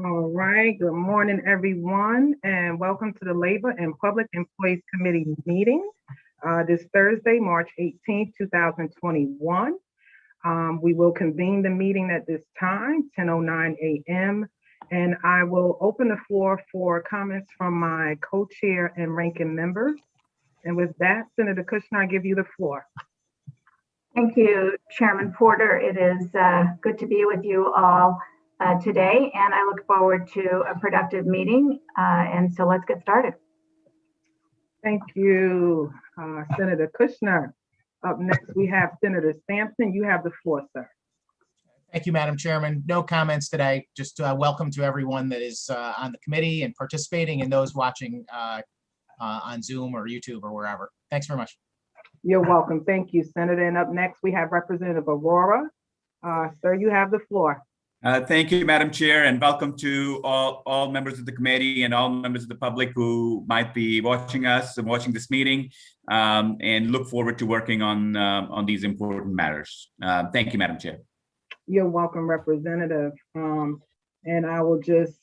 All right, good morning, everyone, and welcome to the Labor and Public Employees Committee meeting this Thursday, March 18th, 2021. We will convene the meeting at this time, 10:09 a.m., and I will open the floor for comments from my co-chair and ranking members. And with that, Senator Kushner, I give you the floor. Thank you, Chairman Porter. It is good to be with you all today, and I look forward to a productive meeting. And so let's get started. Thank you, Senator Kushner. Up next, we have Senator Sampson. You have the floor, sir. Thank you, Madam Chairman. No comments today. Just welcome to everyone that is on the committee and participating, and those watching on Zoom or YouTube or wherever. Thanks very much. You're welcome. Thank you, Senator. And up next, we have Representative Aurora. Sir, you have the floor. Thank you, Madam Chair, and welcome to all members of the committee and all members of the public who might be watching us and watching this meeting, and look forward to working on these important matters. Thank you, Madam Chair. You're welcome, Representative. And I will just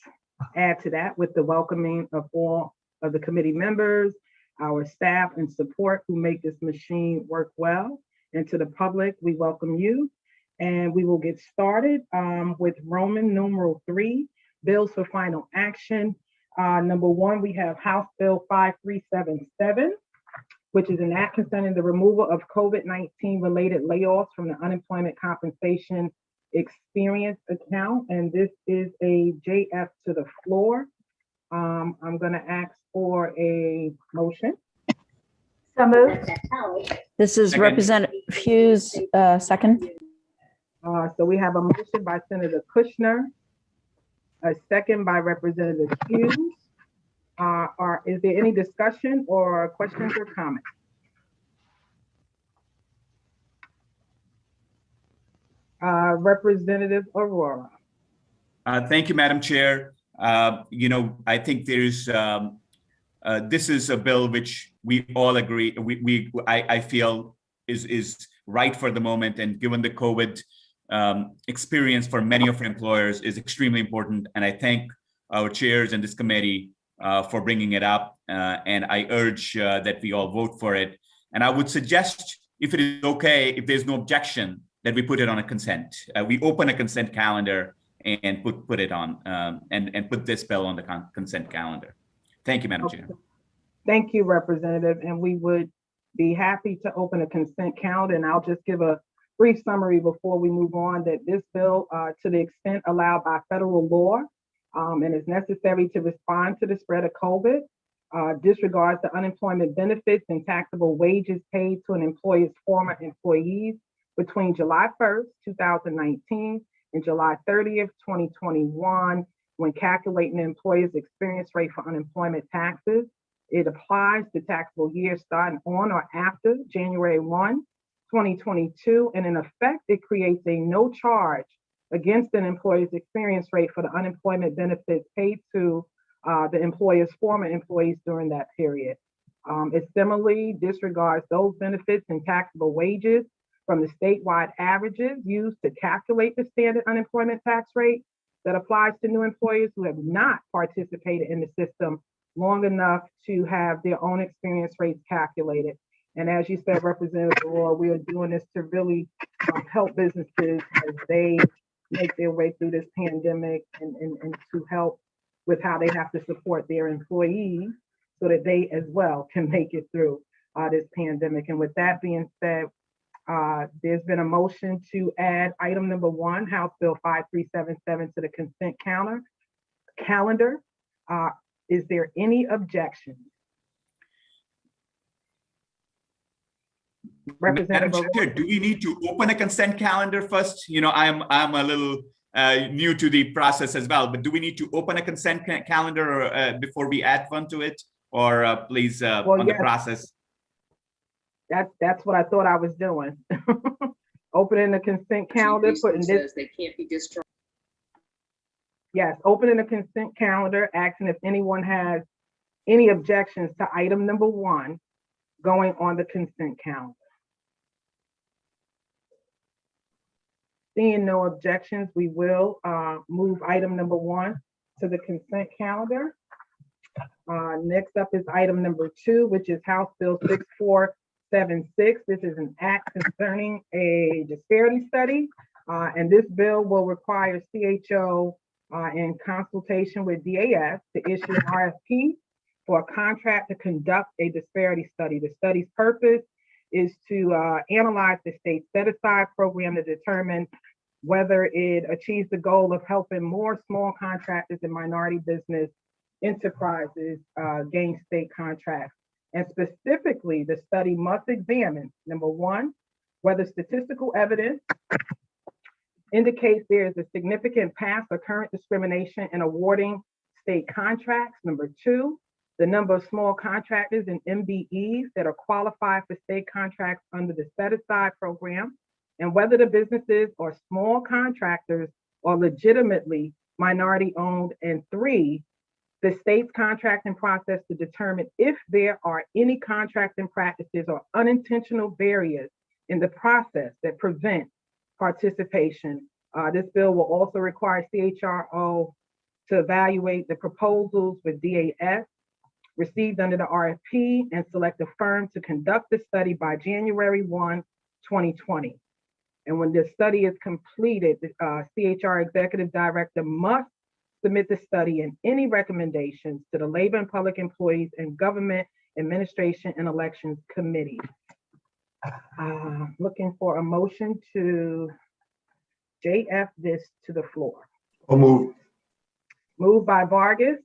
add to that with the welcoming of all of the committee members, our staff and support who make this machine work well. And to the public, we welcome you. And we will get started with Roman numeral 3, bills for final action. Number 1, we have House Bill 5377, which is an act concerning the removal of COVID-19 related layoffs from the unemployment compensation experience account. And this is a JF to the floor. I'm going to ask for a motion. So moved. This is Second. Representative Hughes, second. So we have a motion by Senator Kushner, a second by Representative Hughes. Is there any discussion or questions or comments? Representative Aurora. Thank you, Madam Chair. I think there's this is a bill which we all agree I feel is right for the moment, and given the COVID experience for many of our employers is extremely important. And I thank our chairs in this committee for bringing it up. And I urge that we all vote for it. And I would suggest, if it is okay, if there's no objection, that we put it on a consent. We open a consent calendar and put it on and put this bill on the consent calendar. Thank you, Madam Chair. Thank you, Representative. And we would be happy to open a consent calendar. And I'll just give a brief summary before we move on, that this bill, to the extent allowed by federal law and is necessary to respond to the spread of COVID, disregards the unemployment benefits and taxable wages paid to an employer's former employees between July 1st, 2019 and July 30th, 2021, when calculating the employer's experience rate for unemployment taxes. It applies to taxable years starting on or after January 1, 2022, and in effect, it creates a no charge against an employer's experience rate for the unemployment benefits paid to the employer's former employees during that period. It similarly disregards those benefits and taxable wages from the statewide averages used to calculate the standard unemployment tax rate that applies to new employers who have not participated in the system long enough to have their own experience rates calculated. And as you said, Representative Aurora, we are doing this to really help businesses as they make their way through this pandemic, and to help with how they have to support their employees so that they as well can make it through this pandemic. And with that being said, there's been a motion to add item number 1, House Bill 5377, to the consent calendar. Is there any objection? Madam Chair, do we need to open a consent calendar first? I'm a little new to the process as well, but do we need to open a consent calendar before we add one to it, or please on the process? That's what I thought I was doing. Opening the consent calendar, putting this. They can't be destroyed. Yes, opening the consent calendar, asking if anyone has any objections to item number 1 going on the consent calendar. Seeing no objections, we will move item number 1 to the consent calendar. Next up is item number 2, which is House Bill 6476. This is an act concerning a disparity study. And this bill will require CHO in consultation with DAS to issue an RFP for a contract to conduct a disparity study. The study's purpose is to analyze the state set-aside program to determine whether it achieves the goal of helping more small contractors and minority business enterprises gain state contracts. And specifically, the study must examine, number 1, whether statistical evidence indicates there is a significant past or current discrimination in awarding state contracts. Number 2, the number of small contractors and MBEs that are qualified for state contracts under the set-aside program, and whether the businesses or small contractors are legitimately minority-owned. And 3, the state's contracting process to determine if there are any contracting practices or unintentional barriers in the process that prevent participation. This bill will also require CHRO to evaluate the proposals with DAS received under the RFP and select a firm to conduct the study by January 1, 2020. And when the study is completed, the CHR Executive Director must submit the study and any recommendations to the Labor and Public Employees and Government Administration and Elections Committee. Looking for a motion to JF this to the floor. I'll move. Moved by Vargas.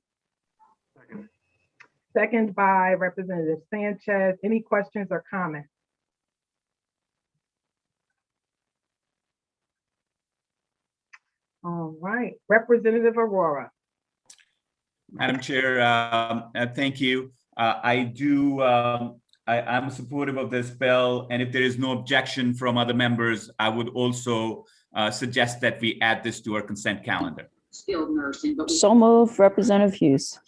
Second by Representative Sanchez. Any questions or comments? All right, Representative Aurora. Madam Chair, thank you. I'm supportive of this bill, and if there is no objection from other members, I would also suggest that we add this to our consent calendar. Skilled nursing, but So move, Representative Hughes.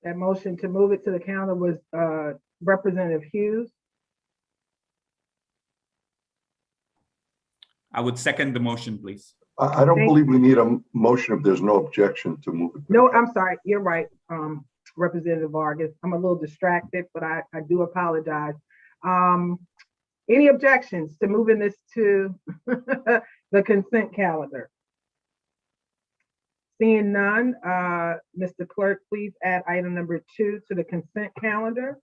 That motion to move it to the calendar was Representative Hughes. I would second the motion, please. I don't believe we need a motion if there's no objection to move it. No, I'm sorry, you're right, Representative Vargas. I'm a little distracted, but I do apologize. Any objections to moving this to the consent calendar? Seeing none, Mr. Clerk, please add item number 2 to the consent calendar.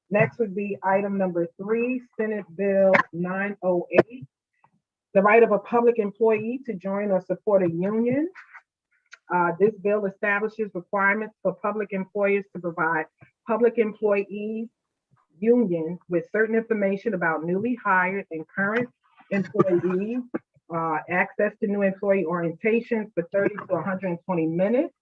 Next would be item number 3, Senate Bill 908. The right of a public employee to join or support a union. This bill establishes requirements for public employers to provide public employees unions with certain information about newly hired and current employees, access to new employee orientations for 30 to 120 minutes.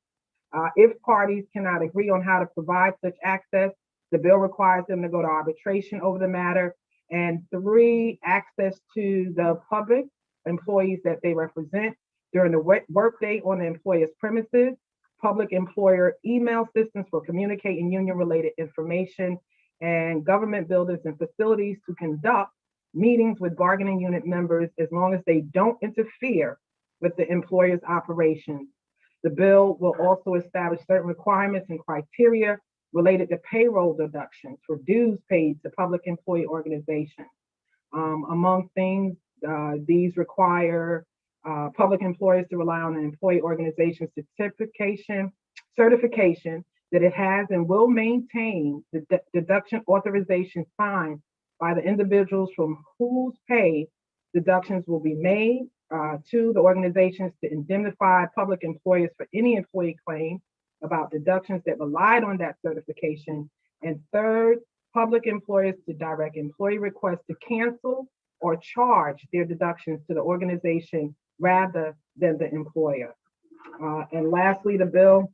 If parties cannot agree on how to provide such access, the bill requires them to go to arbitration over the matter. And 3, access to the public employees that they represent during the workday on the employer's premises, public employer email systems for communicating union-related information, and government buildings and facilities to conduct meetings with bargaining unit members as long as they don't interfere with the employer's operations. The bill will also establish certain requirements and criteria related to payroll deductions for dues paid to public employee organizations. Among things, these require public employers to rely on an employee organization certification that it has and will maintain the deduction authorization signed by the individuals from whose pay deductions will be made, 2, the organizations to indemnify public employers for any employee claim about deductions that relied on that certification, and 3rd, public employers to direct employee requests to cancel or charge their deductions to the organization rather than the employer. And lastly, the bill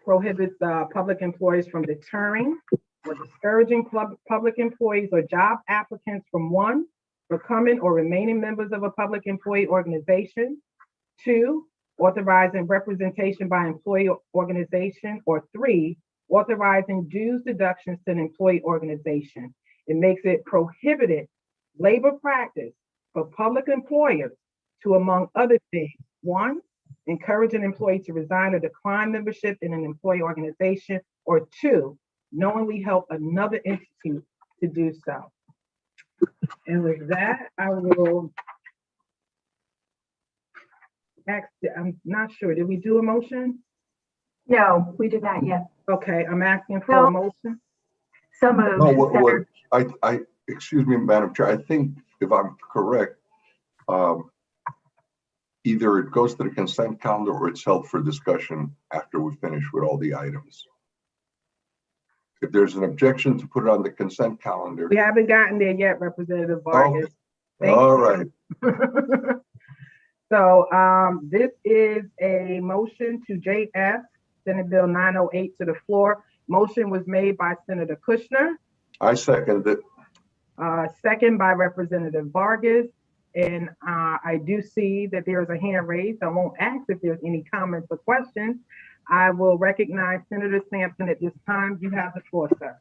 prohibits public employers from deterring or discouraging public employees or job applicants from 1, becoming or remaining members of a public employee organization, 2, authorizing representation by employee organization, or 3, authorizing dues deductions to an employee organization. It makes it prohibited labor practice for public employers to, among other things, 1, encourage an employee to resign or decline membership in an employee organization, or 2, knowingly help another entity to do so. And with that, I will ask, I'm not sure, did we do a motion? No, we did not yet. Okay, I'm asking for No. a motion. So moved. No, excuse me, Madam Chair, I think if I'm correct, either it goes to the consent calendar or it's held for discussion after we finish with all the items. If there's an objection to put it on the consent calendar. We haven't gotten there yet, Representative Vargas. Thank All you. right. So this is a motion to JF, Senate Bill 908 to the floor. Motion was made by Senator Kushner. I second it. Second by Representative Vargas. And I do see that there is a hand raised. I won't ask if there's any comments or questions. I will recognize Senator Sampson at this time. You have the floor, sir.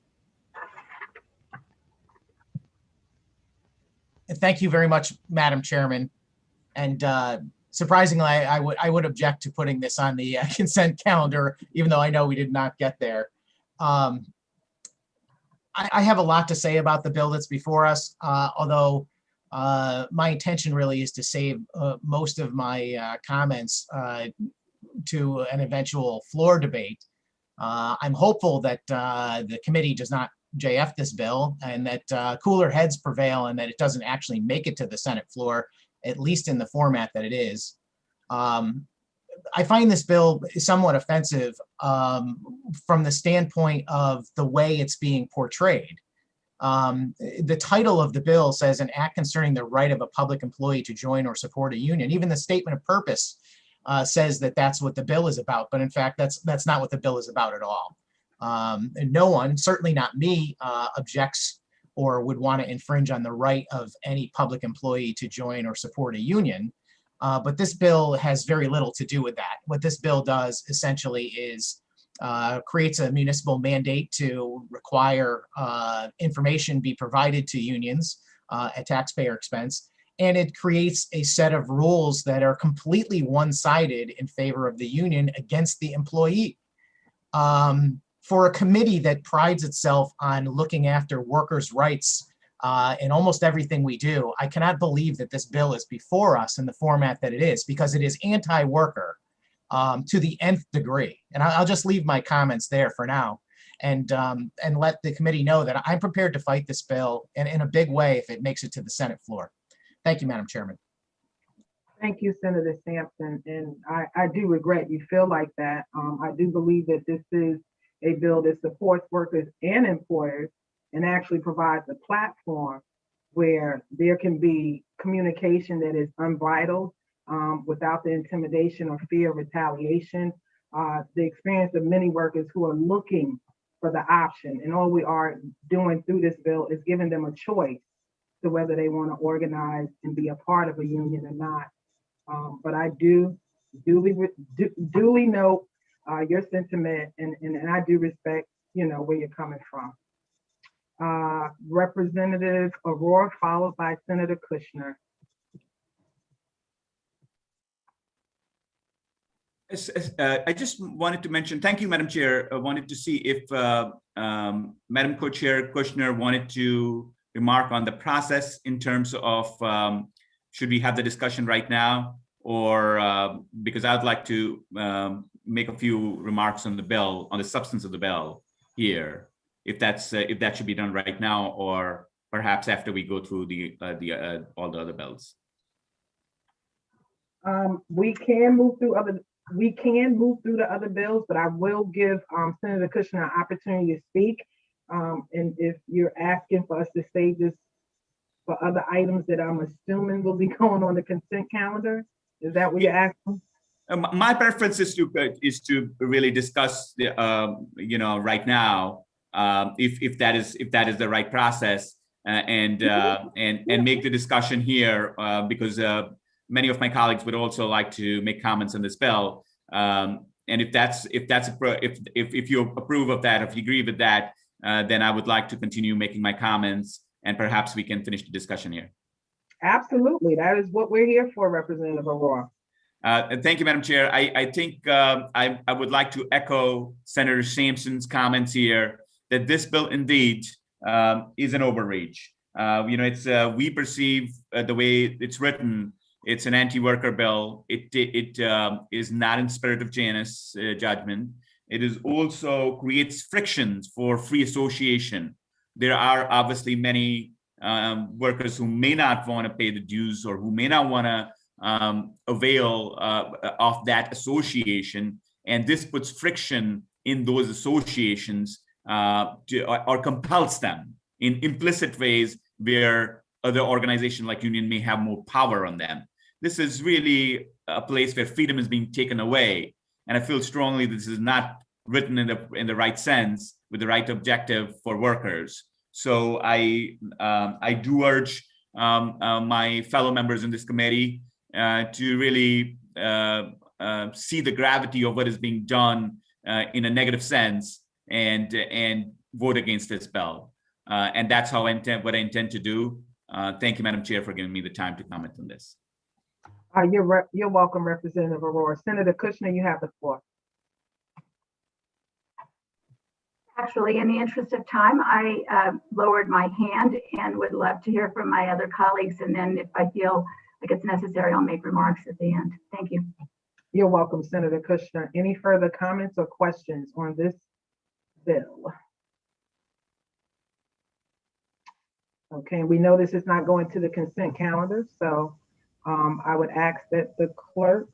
Thank you very much, Madam Chairman. And surprisingly, I would object to putting this on the consent calendar, even though I know we did not get there. I have a lot to say about the bill that's before us, although my intention really is to save most of my comments to an eventual floor debate. I'm hopeful that the committee does not JF this bill and that cooler heads prevail and that it doesn't actually make it to the Senate floor, at least in the format that it is. I find this bill somewhat offensive from the standpoint of the way it's being portrayed. The title of the bill says an act concerning the right of a public employee to join or support a union. Even the statement of purpose says that that's what the bill is about, but in fact, that's not what the bill is about at all. And no one, certainly not me, objects or would want to infringe on the right of any public employee to join or support a union. But this bill has very little to do with that. What this bill does essentially is creates a municipal mandate to require information be provided to unions at taxpayer expense. And it creates a set of rules that are completely one-sided in favor of the union against the employee. For a committee that prides itself on looking after workers' rights in almost everything we do, I cannot believe that this bill is before us in the format that it is, because it is anti-worker to the nth degree. And I'll just leave my comments there for now and let the committee know that I'm prepared to fight this bill in a big way if it makes it to the Senate floor. Thank you, Madam Chairman. Thank you, Senator Sampson. And I do regret you feel like that. I do believe that this is a bill that supports workers and employers and actually provides a platform where there can be communication that is unbridled without the intimidation or fear of retaliation. The experience of many workers who are looking for the option, and all we are doing through this bill is giving them a choice to whether they want to organize and be a part of a union or not. But I do duly note your sentiment, and I do respect, where you're coming from. Representative Aurora, followed by Senator Kushner. I just wanted to mention, thank you, Madam Chair. I wanted to see if Madam Co-Chair Kushner wanted to remark on the process in terms of should we have the discussion right now, or because I'd like to make a few remarks on the bill, on the substance of the bill here, if that should be done right now, or perhaps after we go through all the other bills. We can move through the other bills, but I will give Senator Kushner an opportunity to speak. And if you're asking for us to save this for other items that I'm assuming will be going on the consent calendar, is that what you're asking? My preference is to really discuss the right now, if that is the right process, and make the discussion here, because many of my colleagues would also like to make comments on this bill, and if you approve of that, if you agree with that, then I would like to continue making my comments, and perhaps we can finish the discussion here. Absolutely, that is what we're here for, Representative Aurora. Thank you, Madam Chair. I think I would like to echo Senator Sampson's comments here that this bill indeed is an overreach. It's we perceive the way it's written, it's an anti-worker bill. It is not in spirit of Janus judgment. It is also creates frictions for free association. There are obviously many workers who may not want to pay the dues or who may not want to avail of that association, and this puts friction in those associations or compels them in implicit ways where other organizations like union may have more power on them. This is really a place where freedom is being taken away, and I feel strongly this is not written in the right sense with the right objective for workers. So I do urge my fellow members in this committee to really see the gravity of what is being done in a negative sense and vote against this bill. And that's what I intend to do. Thank you, Madam Chair, for giving me the time to comment on this. You're welcome, Representative Aurora. Senator Kushner, you have the floor. Actually, in the interest of time, I lowered my hand and would love to hear from my other colleagues. And then if I feel like it's necessary, I'll make remarks at the end. Thank you. You're welcome, Senator Kushner. Any further comments or questions on this bill? Okay, we know this is not going to the consent calendar, so I would ask that the clerk,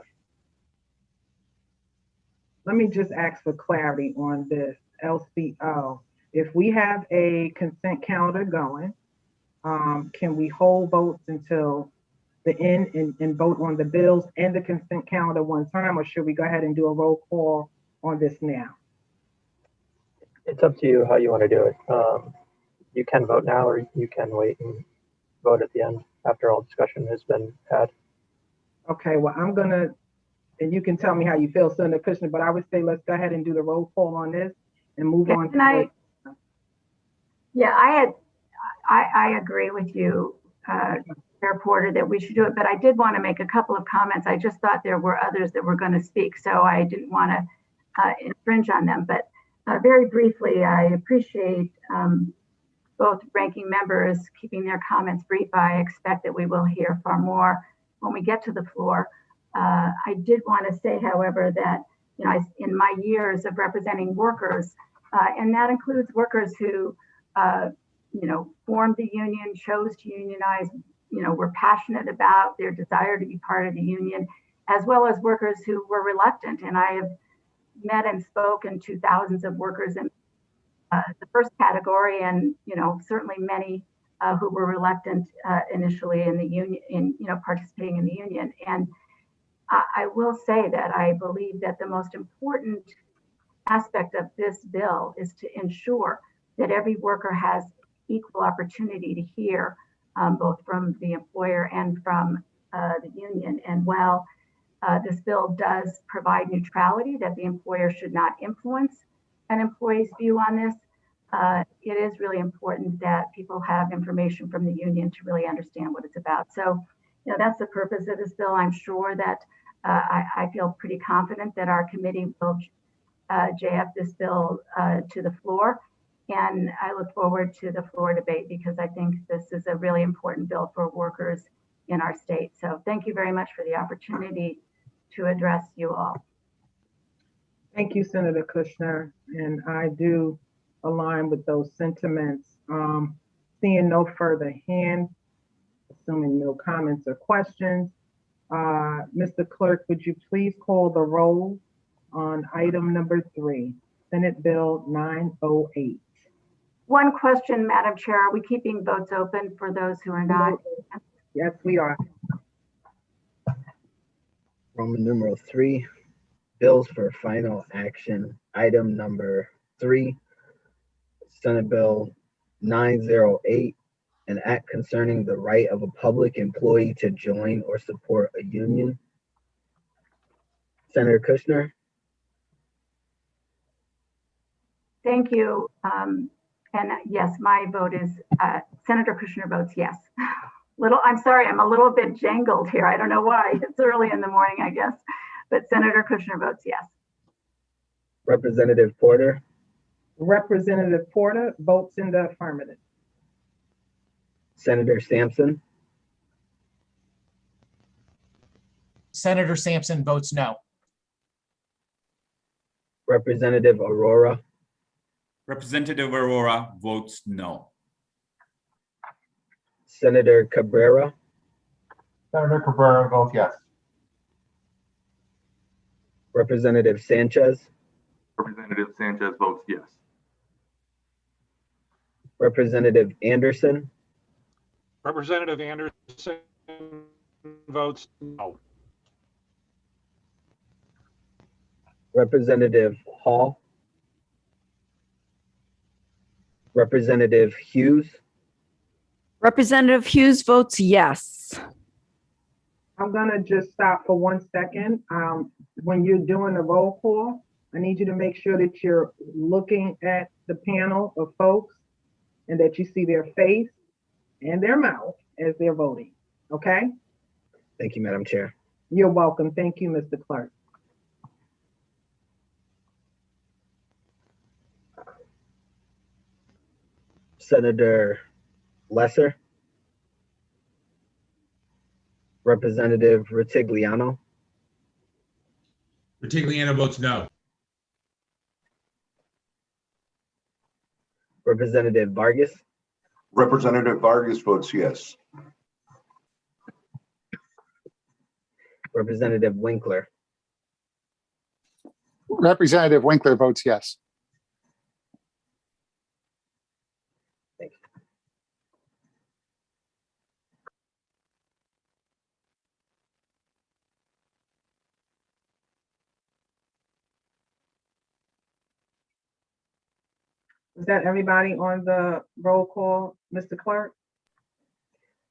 let me just ask for clarity on this LCO. If we have a consent calendar going, can we hold votes until the end and vote on the bills and the consent calendar one time, or should we go ahead and do a roll call on this now? It's up to you how you want to do it. You can vote now, or you can wait and vote at the end after all discussion has been had. Okay, well, I'm gonna, and you can tell me how you feel, Senator Kushner, but I would say let's go ahead and do the roll call on this and move on. Yeah, I agree with you, Chair Porter, that we should do it, but I did want to make a couple of comments. I just thought there were others that were going to speak, so I didn't want to infringe on them. But very briefly, I appreciate both ranking members keeping their comments brief. I expect that we will hear far more when we get to the floor. I did want to say, however, that in my years of representing workers, and that includes workers who formed the union, chose to unionize, were passionate about their desire to be part of the union, as well as workers who were reluctant. And I have met and spoken to thousands of workers in the first category, and certainly many who were reluctant initially in the union, in participating in the union. And I will say that I believe that the most important aspect of this bill is to ensure that every worker has equal opportunity to hear both from the employer and from the union. And while this bill does provide neutrality, that the employer should not influence an employee's view on this, it is really important that people have information from the union to really understand what it's about. So, that's the purpose of this bill. I'm sure that I feel pretty confident that our committee will JF this bill to the floor. And I look forward to the floor debate because I think this is a really important bill for workers in our state. So thank you very much for the opportunity to address you all. Thank you, Senator Kushner. And I do align with those sentiments. Seeing no further hands, assuming no comments or questions, Mr. Clerk, would you please call the roll on item number 3, Senate Bill 908? One question, Madam Chair, are we keeping votes open for those who are not? Yes, we are. Roman numeral 3, bills for final action. Item number 3, Senate Bill 908, an act concerning the right of a public employee to join or support a union. Senator Kushner. Thank you. And yes, my vote is, Senator Kushner votes yes. I'm sorry, I'm a little bit jangled here. I don't know why. It's early in the morning, I guess. But Senator Kushner votes yes. Representative Porter, Representative Porter votes in the affirmative. Senator Sampson, Senator Sampson votes no. Representative Aurora, Representative Aurora votes no. Senator Cabrera, Senator Cabrera votes yes. Representative Sanchez, Representative Sanchez votes yes. Representative Anderson, Representative Anderson votes no. Representative Hall, Representative Hughes, Representative Hughes votes yes. I'm gonna just stop for 1 second. When you're doing the roll call, I need you to make sure that you're looking at the panel of folks and that you see their face and their mouth as they're voting, okay? Thank you, Madam Chair. You're welcome. Thank you, Mr. Clerk. Senator Lesser, Representative Ritigliano, Ritigliano votes no. Representative Vargas, Representative Vargas votes yes. Representative Winkler, Representative Winkler votes yes. thank you. Is that everybody on the roll call, Mr. Clerk?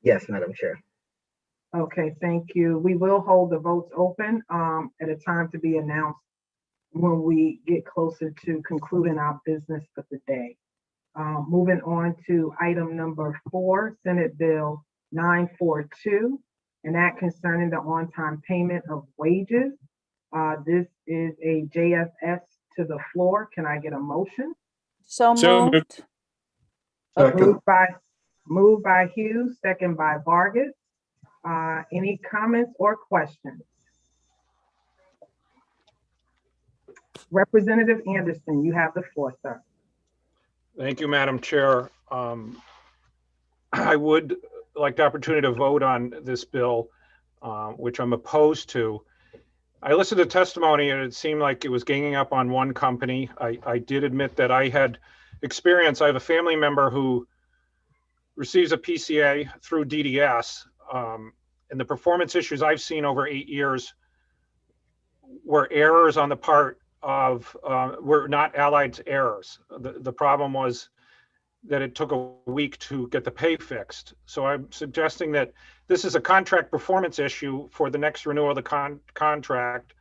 Yes, Madam Chair. Okay, thank you. We will hold the votes open at a time to be announced when we get closer to concluding our business for the day. Moving on to item number 4, Senate Bill 942, an act concerning the on-time payment of wages. This is a JFS to the floor. Can I get a motion? So moved. Second. Moved by Hughes, second by Vargas. Any comments or questions? Representative Anderson, you have the floor, sir. Thank you, Madam Chair. I would like the opportunity to vote on this bill, which I'm opposed to. I listened to testimony and it seemed like it was ganging up on one company. I did admit that I had experience. I have a family member who receives a PCA through DDS. And the performance issues I've seen over 8 years were errors on the part of, were not Allied's errors. The problem was that it took a week to get the pay fixed. So I'm suggesting that this is a contract performance issue for the next renewal of the contract,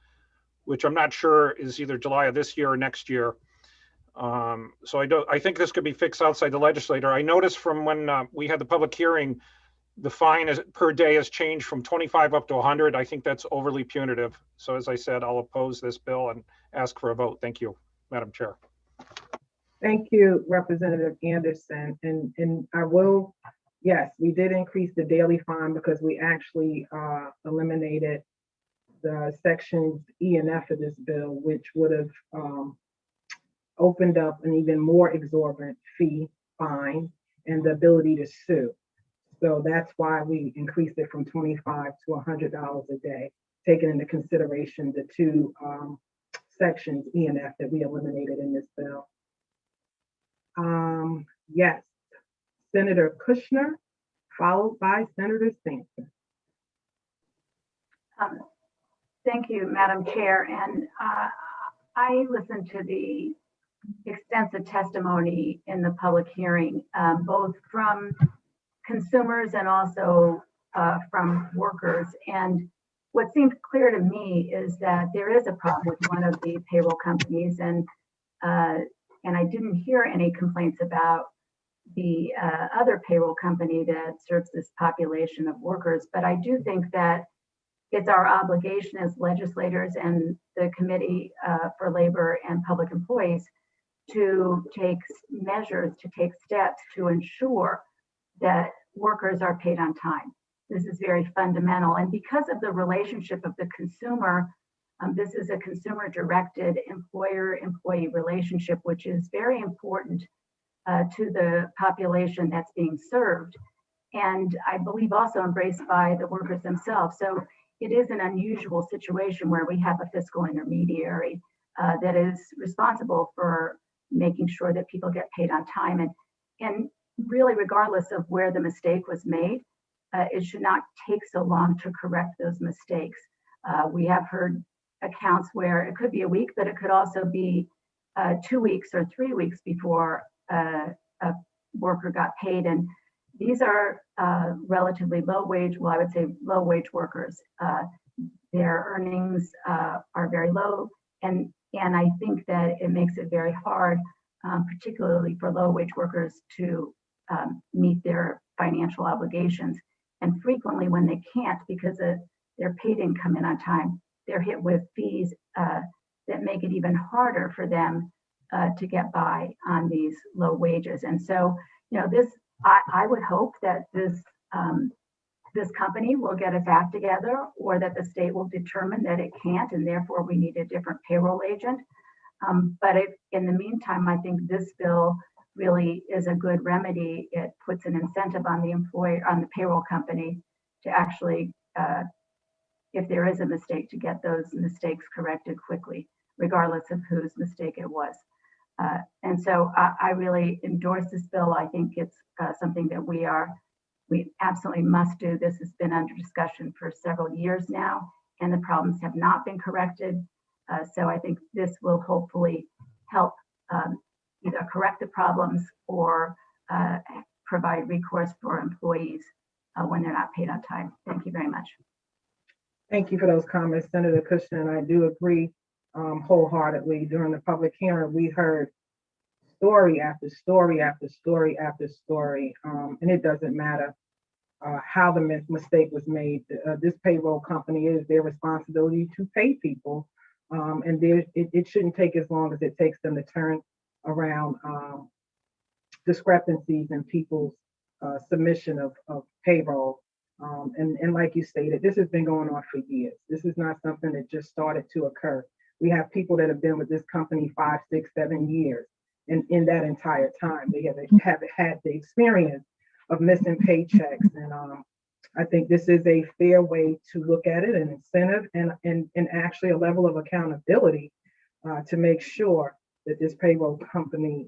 which I'm not sure is either July of this year or next year. So I think this could be fixed outside the legislature. I noticed from when we had the public hearing, the fine per day has changed from 25 up to 100. I think that's overly punitive. So as I said, I'll oppose this bill and ask for a vote. Thank you, Madam Chair. Thank you, Representative Anderson. And I will, yes, we did increase the daily fine because we actually eliminated the sections E and F of this bill, which would have opened up an even more exorbitant fine and the ability to sue. So that's why we increased it from $25 to $100 a day, taking into consideration the two sections E and F that we eliminated in this bill. Yes, Senator Kushner, followed by Senator Sampson. Thank you, Madam Chair. And I listened to the extensive testimony in the public hearing, both from consumers and also from workers. And what seemed clear to me is that there is a problem with one of the payroll companies, and I didn't hear any complaints about the other payroll company that serves this population of workers. But I do think that it's our obligation as legislators and the Committee for Labor and Public Employees to take measures, to take steps to ensure that workers are paid on time. This is very fundamental. And because of the relationship of the consumer, this is a consumer-directed employer-employee relationship, which is very important to the population that's being served. And I believe also embraced by the workers themselves. So it is an unusual situation where we have a fiscal intermediary that is responsible for making sure that people get paid on time. And really, regardless of where the mistake was made, it should not take so long to correct those mistakes. We have heard accounts where it could be a week, but it could also be 2 weeks or 3 weeks before a worker got paid. And these are relatively low wage, well, I would say low wage workers. Their earnings are very low. And I think that it makes it very hard, particularly for low wage workers, to meet their financial obligations. And frequently when they can't, because their pay didn't come in on time, they're hit with fees that make it even harder for them to get by on these low wages. And so, you know, I would hope that this company will get its act together, or that the state will determine that it can't, and therefore we need a different payroll agent. But in the meantime, I think this bill really is a good remedy. It puts an incentive on the employer, on the payroll company, to actually, if there is a mistake, to get those mistakes corrected quickly, regardless of whose mistake it was. And so I really endorse this bill. I think it's something that we absolutely must do. This has been under discussion for several years now, and the problems have not been corrected. So I think this will hopefully help either correct the problems or provide recourse for employees when they're not paid on time. Thank you very much. Thank you for those comments, Senator Kushner, and I do agree wholeheartedly. During the public hearing, we heard story after story after story after story, and it doesn't matter how the mistake was made. This payroll company, is their responsibility to pay people, and it shouldn't take as long as it takes them to turn around discrepancies in people's submission of payroll. And like you stated, this has been going on for years. This is not something that just started to occur. We have people that have been with this company 5, 6, 7 years. And in that entire time, they have had the experience of missing paychecks. And I think this is a fair way to look at it, an incentive and actually a level of accountability to make sure that this payroll company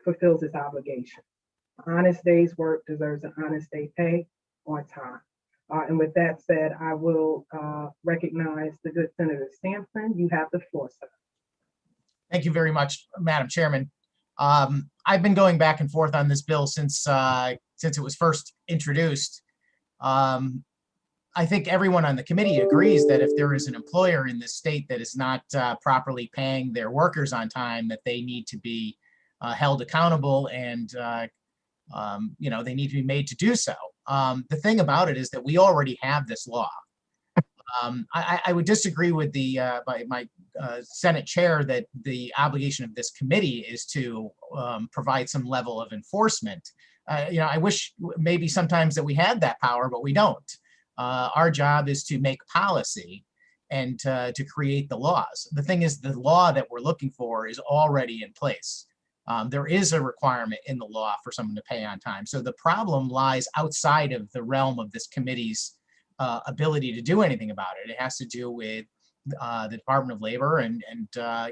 fulfills its obligation. Honest day's work deserves an honest day pay on time. And with that said, I will recognize the good Senator Sampson. You have the floor, sir. Thank you very much, Madam Chairman. I've been going back and forth on this bill since it was first introduced. I think everyone on the committee agrees that if there is an employer in this state that is not properly paying their workers on time, that they need to be held accountable, and you know, they need to be made to do so. The thing about it is that we already have this law. I would disagree with my Senate chair that the obligation of this committee is to provide some level of enforcement. You know, I wish maybe sometimes that we had that power, but we don't. Our job is to make policy and to create the laws. The thing is, the law that we're looking for is already in place. There is a requirement in the law for someone to pay on time. So the problem lies outside of the realm of this committee's ability to do anything about it. It has to do with the Department of Labor and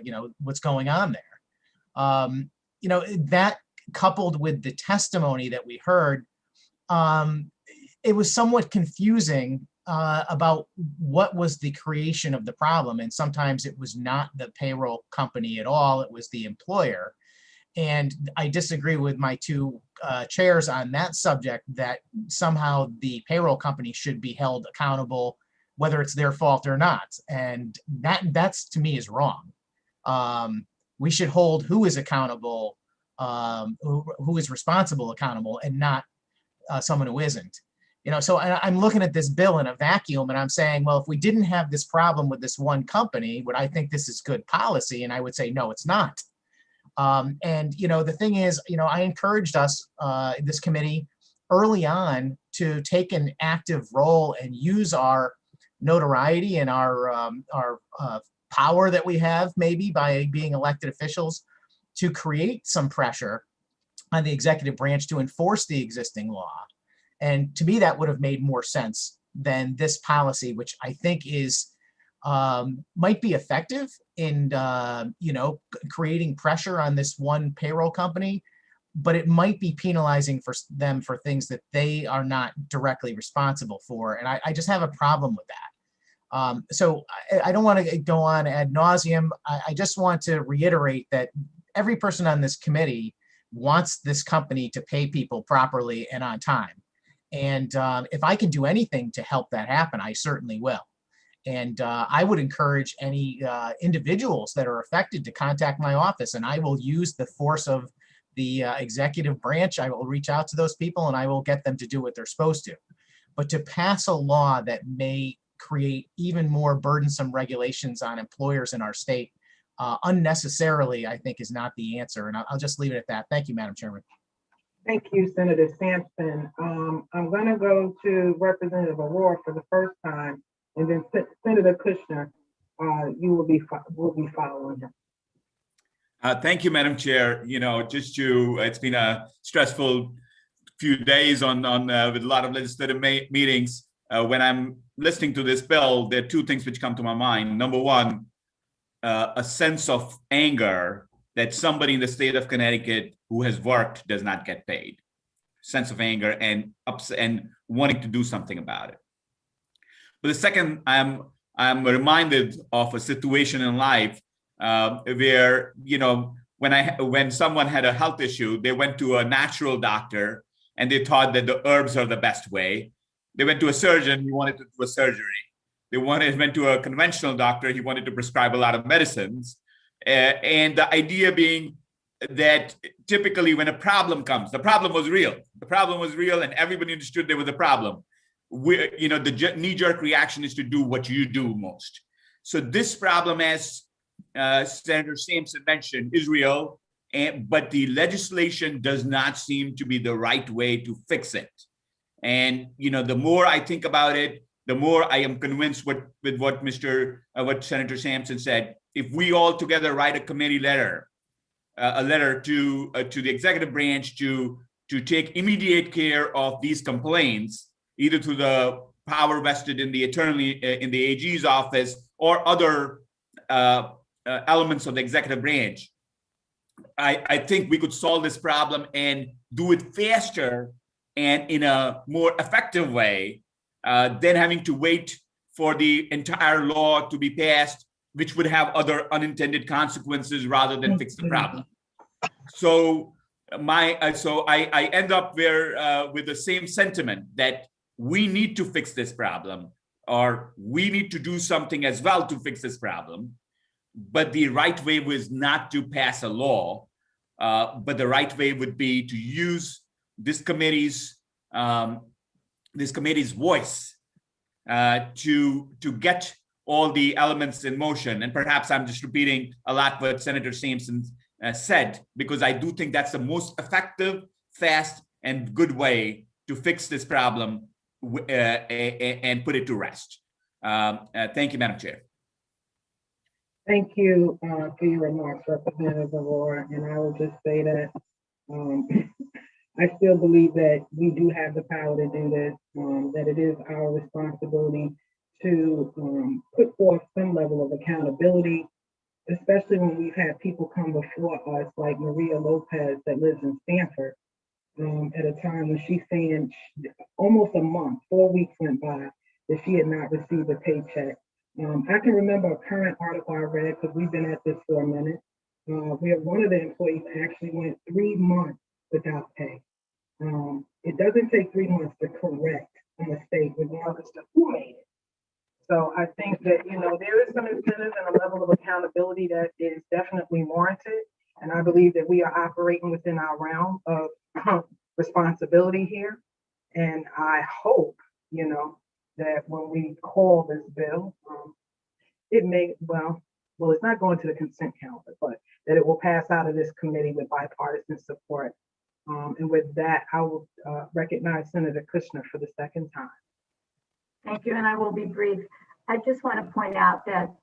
you know, what's going on there. You know, that coupled with the testimony that we heard, it was somewhat confusing about what was the creation of the problem. And sometimes it was not the payroll company at all, it was the employer. And I disagree with my two chairs on that subject, that somehow the payroll company should be held accountable, whether it's their fault or not. And that's to me is wrong. We should hold who is accountable who is responsible, accountable, and not someone who isn't. So I'm looking at this bill in a vacuum and I'm saying, well, if we didn't have this problem with this one company, would I think this is good policy? And I would say, no, it's not. The thing is, I encouraged us, this committee, early on to take an active role and use our notoriety and our power that we have, maybe by being elected officials, to create some pressure on the executive branch to enforce the existing law. And to me, that would have made more sense than this policy, which I think is might be effective in creating pressure on this one payroll company, but it might be penalizing for them for things that they are not directly responsible for. And I just have a problem with that. So I don't want to go on ad nauseum. I just want to reiterate that every person on this committee wants this company to pay people properly and on time. And if I can do anything to help that happen, I certainly will. And I would encourage any individuals that are affected to contact my office, and I will use the force of the executive branch. I will reach out to those people and I will get them to do what they're supposed to. But to pass a law that may create even more burdensome regulations on employers in our state unnecessarily, I think is not the answer. And I'll just leave it at that. Thank you, Madam Chairman. Thank you, Senator Sampson. I'm going to go to Representative Aurora for the first time, and then Senator Kushner, you will be following him. Thank you, Madam Chair. It's been a stressful few days with a lot of legislative meetings. When I'm listening to this bill, there are two things which come to my mind. Number one, a sense of anger that somebody in the state of Connecticut who has worked does not get paid. Sense of anger and wanting to do something about it. But the second, I'm reminded of a situation in life where when someone had a health issue, they went to a natural doctor and they thought that the herbs are the best way. They went to a surgeon, he wanted to do a surgery. They went to a conventional doctor, he wanted to prescribe a lot of medicines. And the idea being that typically when a problem comes, the problem was real. The problem was real and everybody understood there was a problem. The knee-jerk reaction is to do what you do most. So this problem, as Senator Sampson mentioned, is real, but the legislation does not seem to be the right way to fix it. And the more I think about it, the more I am convinced with what Senator Sampson said. If we all together write a committee letter, a letter to the executive branch to take immediate care of these complaints, either through the power vested in the attorney in the AG's office or other elements of the executive branch, I think we could solve this problem and do it faster and in a more effective way than having to wait for the entire law to be passed, which would have other unintended consequences rather than fix the problem. So I end up with the same sentiment that we need to fix this problem, or we need to do something as well to fix this problem. But the right way was not to pass a law, but the right way would be to use this committee's voice to get all the elements in motion. And perhaps I'm just repeating a lot what Senator Sampson said, because I do think that's the most effective, fast, and good way to fix this problem and put it to rest. Thank you, Madam Chair. Thank you for your remarks, Representative Aurora. And I will just say that I still believe that we do have the power to do this, that it is our responsibility to put forth some level of accountability, especially when we've had people come before us, like Maria Lopez that lives in Stanford, at a time when she's saying almost a month, 4 weeks went by, that she had not received a paycheck. I can remember a current article I read, because we've been at this for a minute, where one of the employees actually went 3 months without pay. It doesn't take 3 months to correct a mistake, regardless of who made it. So I think that, there is some incentive and a level of accountability that is definitely warranted. And I believe that we are operating within our realm of responsibility here. And I hope, that when we call this bill, it may, well, it's not going to the consent calendar, but that it will pass out of this committee with bipartisan support. And with that, I will recognize Senator Kushner for the second time. Thank you, and I will be brief. I just want to point out that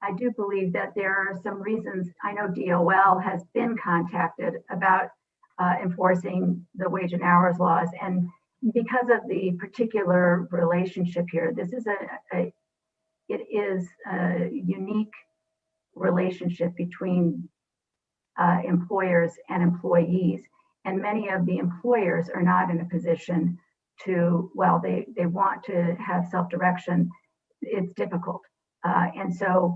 I do believe that there are some reasons. I know DOL has been contacted about enforcing the wage and hours laws, and because of the particular relationship here, this is it is a unique relationship between employers and employees, and many of the employers are not in a position to, well, they want to have self-direction. It's difficult. And so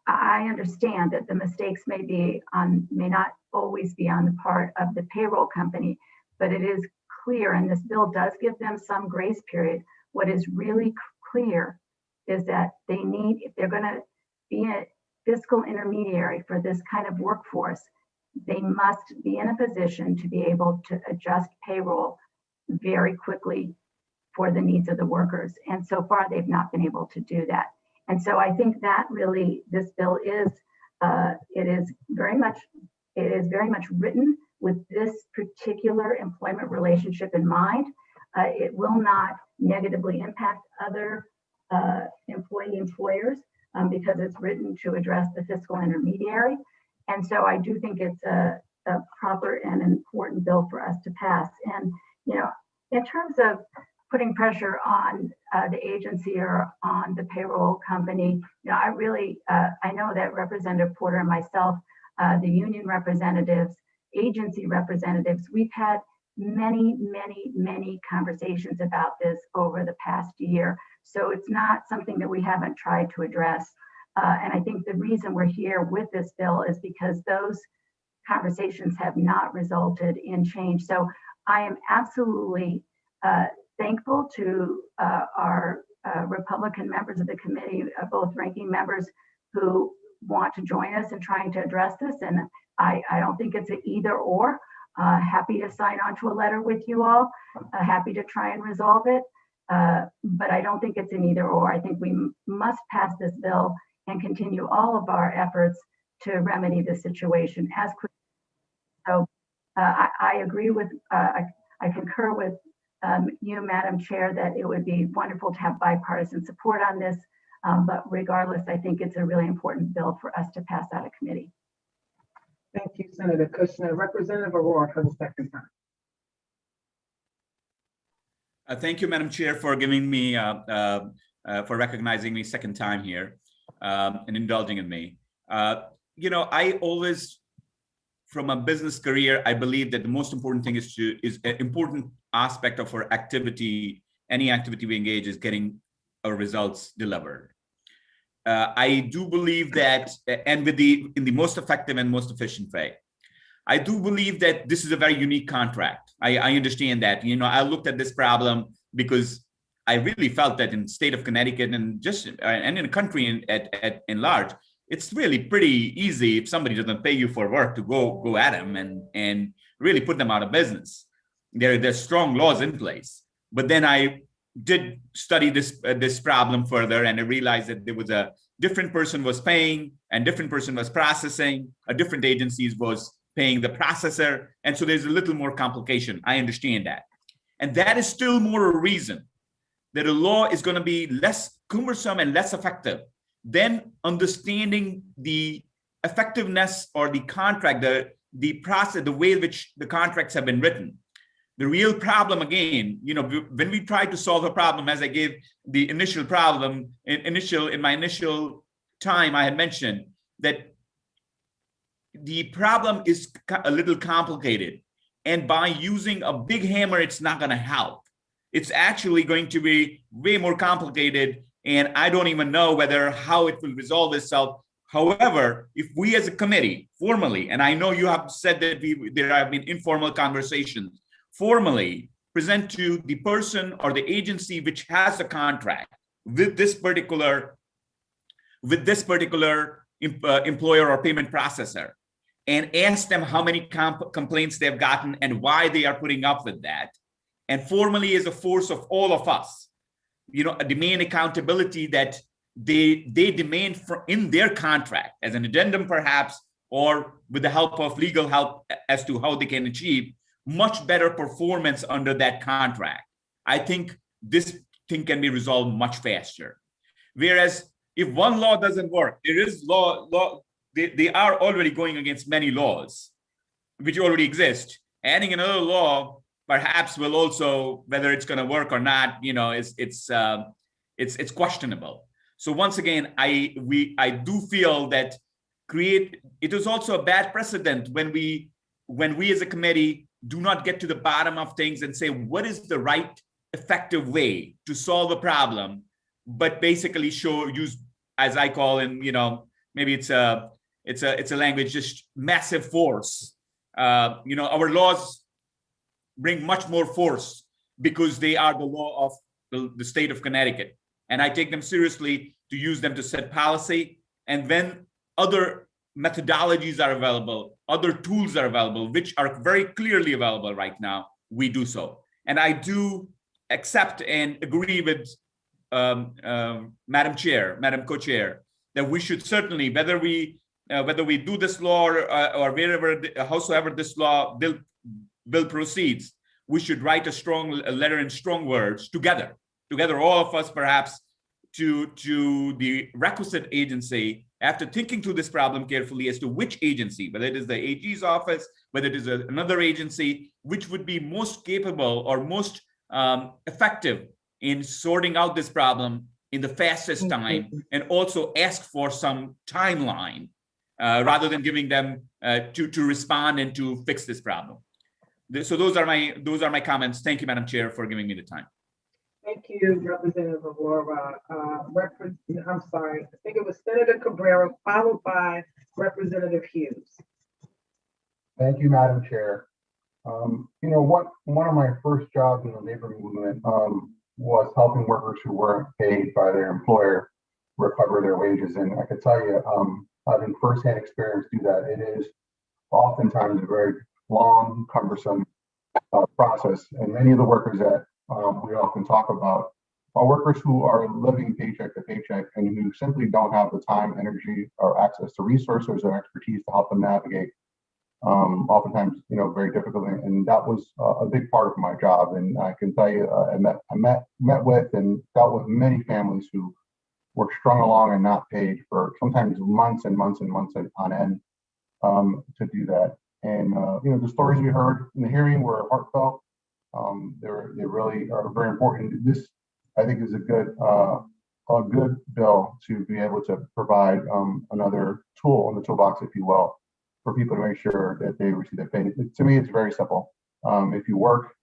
I understand that the mistakes may not always be on the part of the payroll company, but it is clear, and this bill does give them some grace period. What is really clear is that they need, if they're going to be a fiscal intermediary for this kind of workforce, they must be in a position to be able to adjust payroll very quickly for the needs of the workers. And so far, they've not been able to do that. And so I think that really, this bill is, it is very much written with this particular employment relationship in mind. It will not negatively impact other employers because it's written to address the fiscal intermediary. And so I do think it's a proper and important bill for us to pass. And, in terms of putting pressure on the agency or on the payroll company, I really, I know that Representative Porter and myself, the union representatives, agency representatives, we've had many conversations about this over the past year. So it's not something that we haven't tried to address. And I think the reason we're here with this bill is because those conversations have not resulted in change. So I am absolutely thankful to our Republican members of the committee, both ranking members who want to join us in trying to address this. And I don't think it's an either or. Happy to sign on to a letter with you all, happy to try and resolve it. But I don't think it's an either or. I think we must pass this bill and continue all of our efforts to remedy the situation as quickly. So I agree with, I concur with you, Madam Chair, that it would be wonderful to have bipartisan support on this. But regardless, I think it's a really important bill for us to pass out of committee. Thank you, Senator Kushner. Representative Aurora for the second time. Thank you, Madam Chair, for giving me, for recognizing me second time here and indulging in me. I always, from a business career, I believe that the most important thing is an important aspect of our activity, any activity we engage, is getting our results delivered. I do believe that, and in the most effective and most efficient way. I do believe that this is a very unique contract. I understand that. I looked at this problem because I really felt that in the state of Connecticut and in the country in large, it's really pretty easy if somebody doesn't pay you for work to go at them and really put them out of business. There's strong laws in place. But then I did study this problem further, and I realized that there was a different person was paying and different person was processing, a different agencies was paying the processor. And so there's a little more complication. I understand that. And that is still more a reason that a law is going to be less cumbersome and less effective than understanding the effectiveness or the contract, the process, the way in which the contracts have been written. The real problem, again, when we try to solve a problem, as I gave the initial problem, in my initial time, I had mentioned that the problem is a little complicated. And by using a big hammer, it's not going to help. It's actually going to be way more complicated. And I don't even know how it will resolve itself. However, if we as a committee formally, and I know you have said that there have been informal conversations, formally present to the person or the agency which has the contract with this particular employer or payment processor, and ask them how many complaints they've gotten and why they are putting up with that. And formally, as a force of all of us, demand accountability that they demand in their contract as an addendum, perhaps, or with the help of legal help as to how they can achieve much better performance under that contract. I think this thing can be resolved much faster. Whereas if one law doesn't work, there is they are already going against many laws which already exist. Adding another law perhaps will also, whether it's going to work or not, it's questionable. So once again, I do feel that it is also a bad precedent when we as a committee do not get to the bottom of things and say what is the right effective way to solve a problem, but basically use, as I call in, maybe it's a language, just massive force. Our laws bring much more force because they are the law of the state of Connecticut. And I take them seriously to use them to set policy. And when other methodologies are available, other tools are available, which are very clearly available right now, we do so. And I do accept and agree with Madam Co-Chair, that we should certainly, whether we do this law or wherever, howsoever this bill proceeds, we should write a letter in strong words together, all of us perhaps, to the requisite agency, after thinking through this problem carefully as to which agency, whether it is the AG's office, whether it is another agency, which would be most capable or most effective in sorting out this problem in the fastest time, and also ask for some timeline rather than giving them to respond and to fix this problem. So those are my comments. Thank you, Madam Chair, for giving me the time. Thank you, Representative Aurora. I'm sorry, I think it was Senator Cabrera, followed by Representative Hughes. Thank you, Madam Chair. One of my first jobs in the labor movement was helping workers who weren't paid by their employer recover their wages. And I can tell you, having firsthand experience do that, it is oftentimes a very long, cumbersome process. And many of the workers that we often talk about are workers who are living paycheck to paycheck and who simply don't have the time, energy, or access to resources or expertise to help them navigate. Oftentimes, very difficult, and that was a big part of my job. And I can tell you, I met with and dealt with many families who were strung along and not paid for sometimes months and months and months on end to do that. And the stories we heard in the hearing were heartfelt. They really are very important. This, I think, is a good bill to be able to provide another tool in the toolbox, if you will, for people to make sure that they receive their pay. To me, it's very simple. If you work,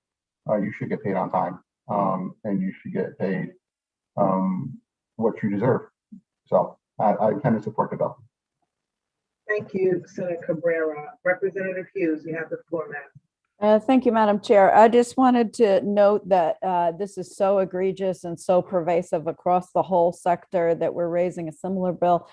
you should get paid on time, and you should get paid what you deserve. So I kind of support the bill. Thank you, Senator Cabrera. Representative Hughes, you have the floor, ma'am. Thank you, Madam Chair. I just wanted to note that this is so egregious and so pervasive across the whole sector that we're raising a similar bill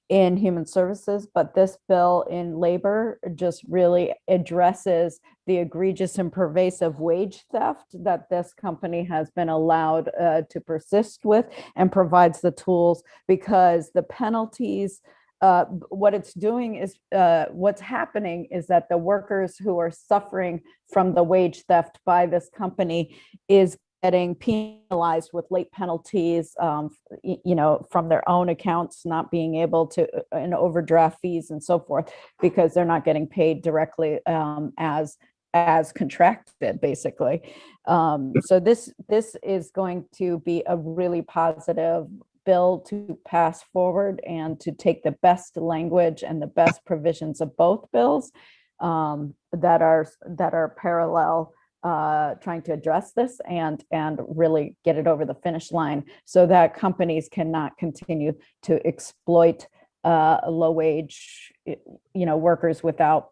in human services, but this bill in labor just really addresses the egregious and pervasive wage theft that this company has been allowed to persist with, and provides the tools, because the penalties, what it's doing is, what's happening is that the workers who are suffering from the wage theft by this company is getting penalized with late penalties, from their own accounts, not being able to, and overdraft fees and so forth, because they're not getting paid directly as contracted, basically. So this is going to be a really positive bill to pass forward, and to take the best language and the best provisions of both bills that are parallel, trying to address this and really get it over the finish line, so that companies cannot continue to exploit low wage workers without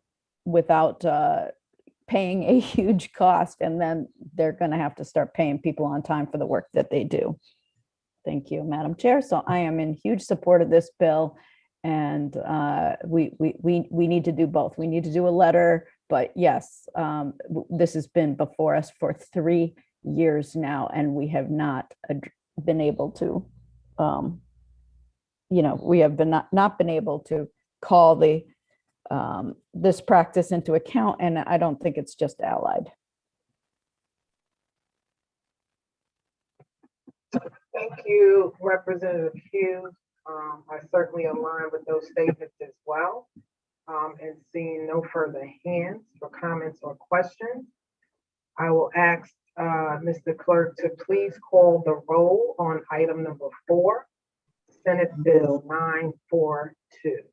paying a huge cost, and then they're going to have to start paying people on time for the work that they do. Thank you, Madam Chair. So I am in huge support of this bill, And we need to do both. We need to do a letter, but yes, this has been before us for 3 years now, and we have not been able to, we have not been able to call this practice into account, and I don't think it's just Allied. Thank you, Representative Hughes. I certainly align with those statements as well. And seeing no further hands for comments or questions, I will ask Mr. Clerk to please call the roll on item number 4, Senate Bill 942.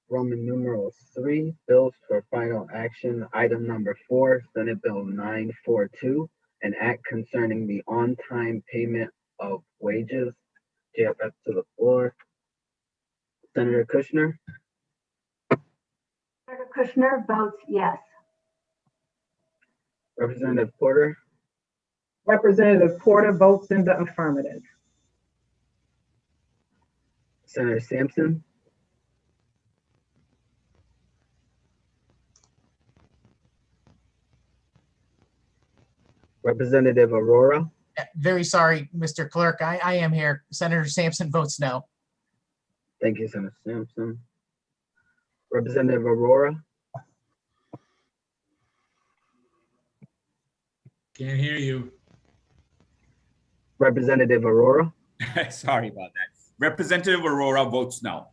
Roman numeral 3, bills for final action. Item number 4, Senate Bill 942, an act concerning the on-time payment of wages. JFF to the floor. Senator Kushner. Senator Kushner votes yes. Representative Porter. Representative Porter votes in the affirmative. Senator Sampson. Representative Aurora. Very sorry, Mr. Clerk. I am here. Senator Sampson votes no. Thank you, Senator Sampson. Representative Aurora. Can't hear you. Representative Aurora. Sorry about that. Representative Aurora votes no.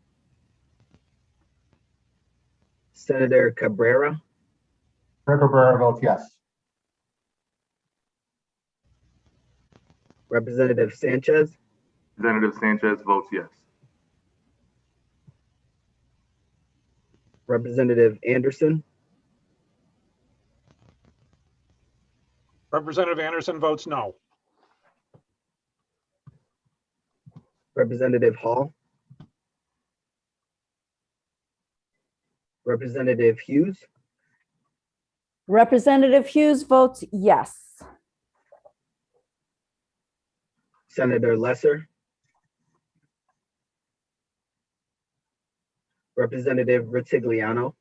Senator Cabrera. Cabrera votes yes. Representative Sanchez. Representative Sanchez votes yes. Representative Anderson. Representative Anderson votes no. Representative Hall. Representative Hughes. Representative Hughes votes yes. Senator Lesser. Representative Ritigliano.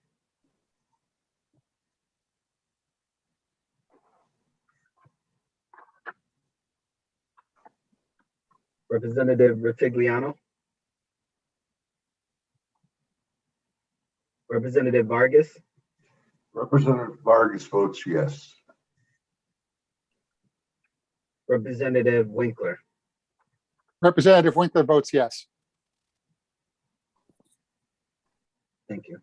Representative Ritigliano. Representative Vargas. Representative Vargas votes yes. Representative Winkler. Representative Winkler votes yes. Thank you.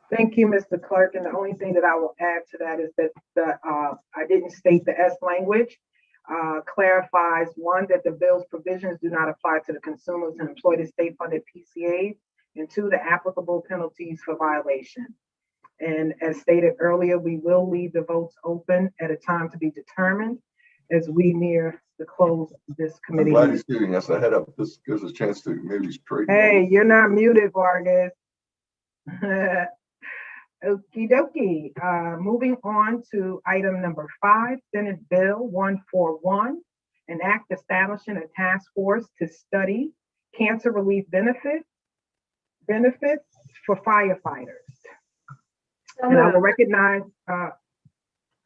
Thank you, Mr. Clerk. And the only thing that I will add to that is that I didn't state the S language. Clarifies, 1, that the bill's provisions do not apply to the consumers and employed as state-funded PCAs, and 2, the applicable penalties for violation. And as stated earlier, we will leave the votes open at a time to be determined as we near the close of this I'm committee. glad he's giving us a head up. This gives us a chance to maybe straighten. Hey, you're not muted, Vargas. Okie dokie. Moving on to item number 5, Senate Bill 141, an act establishing a task force to study cancer relief benefits for firefighters. And I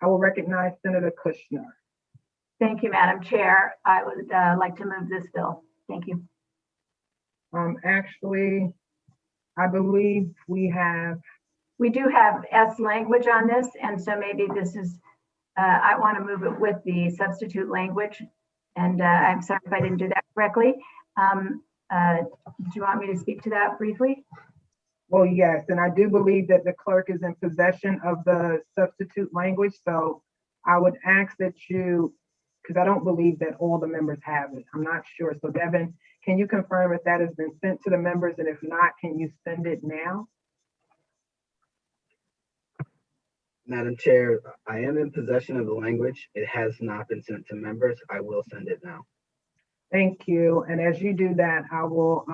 will recognize Senator Kushner. Thank you, Madam Chair. I would like to move this bill. Thank you. Actually, I believe we do have S language on this, and so maybe this is, I want to move it with the substitute language. And I'm sorry if I didn't do that correctly. Do you want me to speak to that briefly? Well, yes, and I do believe that the clerk is in possession of the substitute language, so I would ask that you, because I don't believe that all the members have it. I'm not sure. So Devin, can you confirm if that has been sent to the members? And if not, can you send it now? Madam Chair, I am in possession of the language. It has not been sent to members. I will send it now. Thank you. And as you do that, I will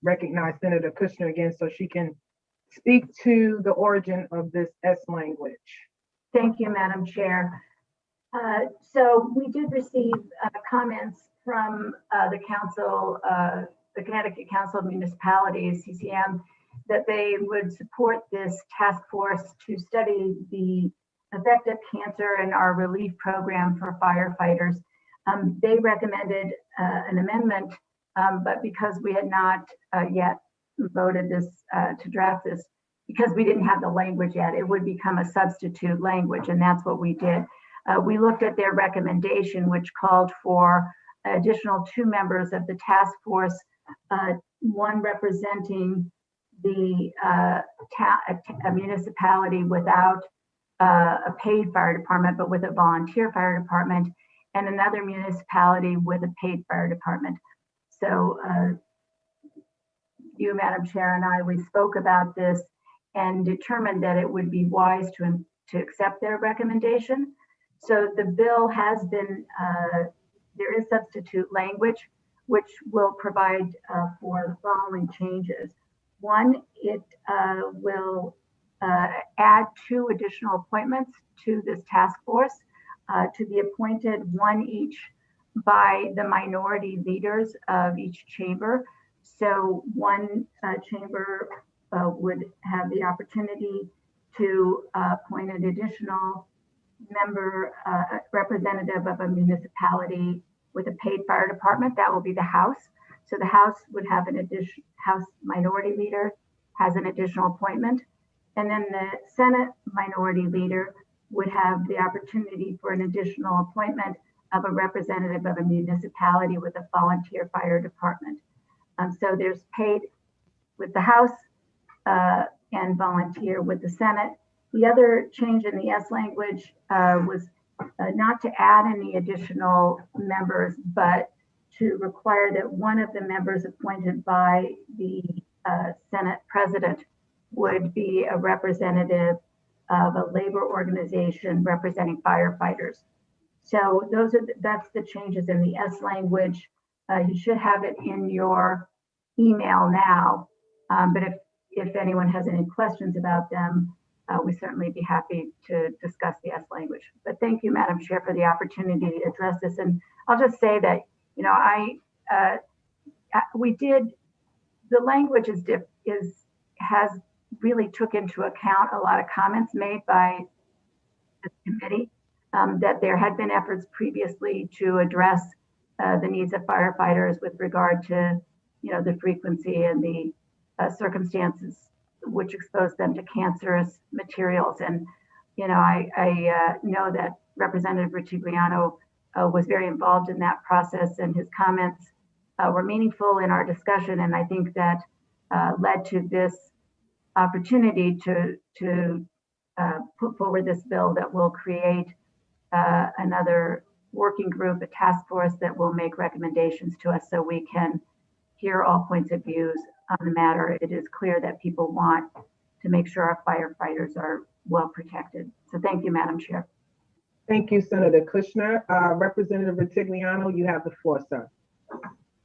recognize Senator Kushner again so she can speak to the origin of this S language. Thank you, Madam Chair. So we did receive comments from the council, the Connecticut Council of Municipalities, CCM, that they would support this task force to study the effect of cancer and our relief program for firefighters. They recommended an amendment, but because we had not yet voted this to draft this, because we didn't have the language yet, it would become a substitute language, and that's what we did. We looked at their recommendation, which called for additional 2 members of the task force, one representing the a municipality without a paid fire department, but with a volunteer fire department, and another municipality with a paid fire department. So you, Madam Chair, and I, we spoke about this and determined that it would be wise to accept their recommendation. So the bill has been, there is substitute language, which will provide for the following changes. One, it will add 2 additional appointments to this task force to be appointed, 1 each by the minority leaders of each chamber. So one chamber would have the opportunity to appoint an additional member, representative of a municipality with a paid fire department. That will be the House. So the House would have an additional, House minority leader has an additional appointment. And then the Senate minority leader would have the opportunity for an additional appointment of a representative of a municipality with a volunteer fire department. So there's paid with the House and volunteer with the Senate. The other change in the S language was not to add any additional members, but to require that one of the members appointed by the Senate president would be a representative of a labor organization representing firefighters. So that's the changes in the S language. You should have it in your email now, but if anyone has any questions about them, we certainly be happy to discuss the S language. But thank you, Madam Chair, for the opportunity to address this. And I'll just say that, you know, the language has really took into account a lot of comments made by the committee, that there had been efforts previously to address the needs of firefighters with regard to, you know, the frequency and the circumstances which expose them to cancerous materials. And, you know, I know that Representative Ritigliano was very involved in that process, and his comments were meaningful in our discussion. And I think that led to this opportunity to put forward this bill that will create another working group, a task force that will make recommendations to us so we can hear all points of views on the matter. It is clear that people want to make sure our firefighters are well protected. So thank you, Madam Chair. Thank you, Senator Kushner. Representative Ritigliano, you have the floor, sir.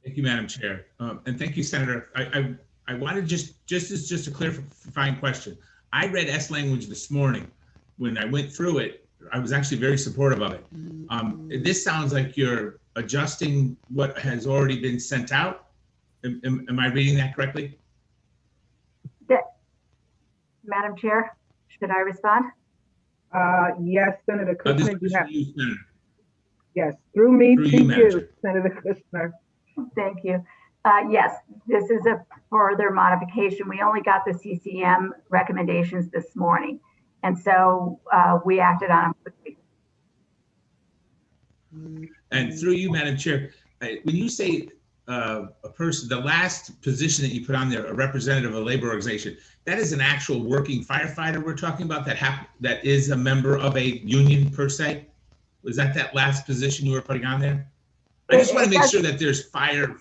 Thank you, Madam Chair. And thank you, Senator. I wanted just a clarifying question. I read S language this morning. When I went through it, I was actually very supportive of it. This sounds like you're adjusting what has already been sent out. Am I reading that correctly? Madam Chair, should I respond? Yes, Senator Kushner. Senator. Yes, through me Through to you, Senator Kushner. Thank you. Yes, this is a further modification. We only got the CCM recommendations this morning, and so we acted on them quickly. And through you, Madam Chair, when you say a person, the last position that you put on there, a representative of a labor organization, that is an actual working firefighter we're talking about that is a member of a union per se? Was that last position you were putting on there? I just want to make sure that there's fire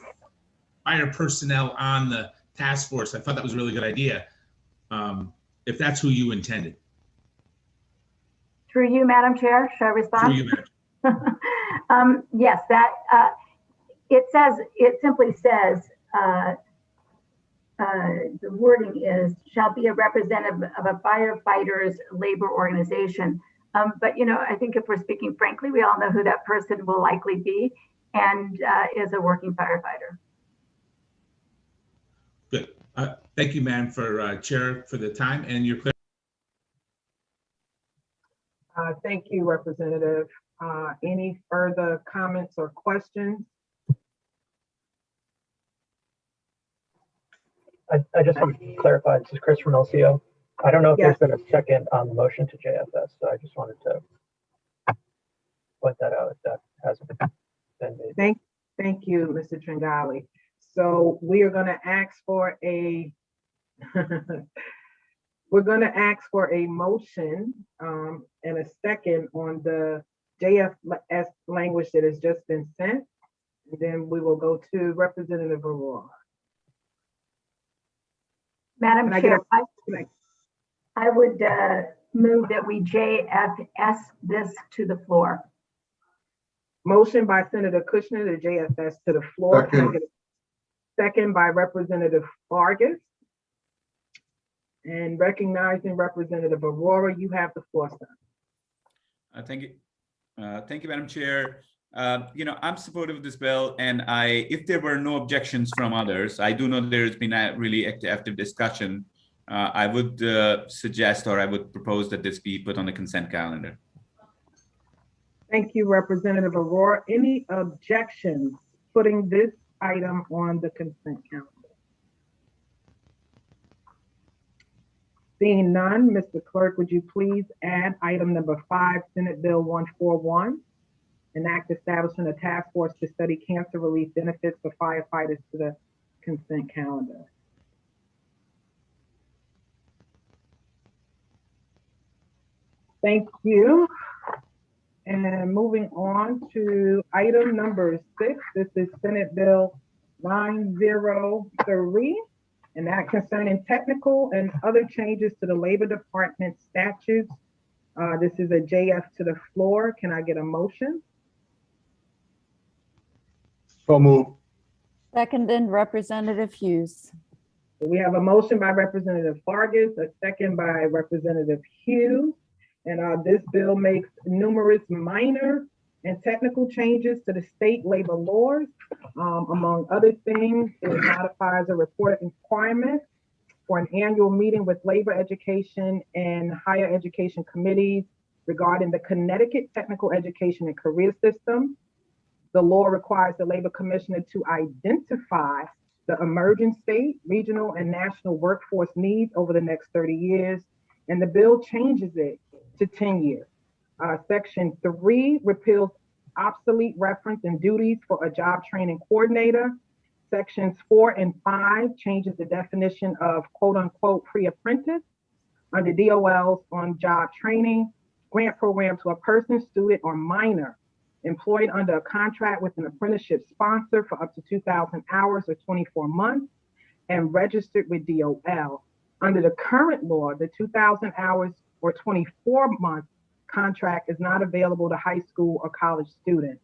personnel on the task force. I thought that was a really good idea, if that's who you intended. Through you, Madam Chair, should I respond? Through you, Madam. Yes, that it simply says, the wording is, shall be a representative of a firefighter's labor organization. But, you know, I think if we're speaking frankly, we all know who that person will likely be and is a working firefighter. Good. Thank you, ma'am, for Chair, for the time and your clear. Thank you, Representative. Any further comments or questions? I just want to clarify, this is Chris from LCO. I don't know if Yes. there's been a second on the motion to JFS, so I just wanted to point that out if that hasn't been made. Thank you, Mr. Tringali. So we are going to ask for a we're going to ask for a motion and a second on the JFS language that has just been sent. And then we will go to Representative Aurora. Madam Can I Chair, get I would move that we JFS this to the floor. Motion by Senator Kushner to JFS to the floor. Can I get a second by Representative Vargas? And recognizing Representative Aurora, you have the floor, sir. Thank you. Thank you, Madam Chair. You know, I'm supportive of this bill, and if there were no objections from others, I do know there's been a really active discussion. I would suggest, or I would propose that this be put on the consent calendar. Thank you, Representative Aurora. Any objections putting this item on the consent calendar? Seeing none, Mr. Clerk, would you please add item number 5, Senate Bill 141, an act establishing a task force to study cancer relief benefits for firefighters to the consent calendar. Thank you. And moving on to item number 6, this is Senate Bill 903, an act concerning technical and other changes to the Labor Department statutes. This is a JF to the floor. Can I get a motion? So move. Seconded, Representative Hughes. We have a motion by Representative Vargas, a second by Representative Hughes. And this bill makes numerous minor and technical changes to the state labor laws. Among other things, it modifies a reporting requirement for an annual meeting with labor education and higher education committees regarding the Connecticut Technical Education and Career System. The law requires the Labor Commissioner to identify the emerging state, regional, and national workforce needs over the next 30 years, and the bill changes it to 10 years. Section 3 repeals obsolete reference and duties for a job training coordinator. Sections 4 and 5 changes the definition of quote unquote pre-apprentice under DOL's on-job training grant program to a person, student, or minor employed under a contract with an apprenticeship sponsor for up to 2,000 hours or 24 months and registered with DOL. Under the current law, the 2,000 hours or 24 month contract is not available to high school or college students.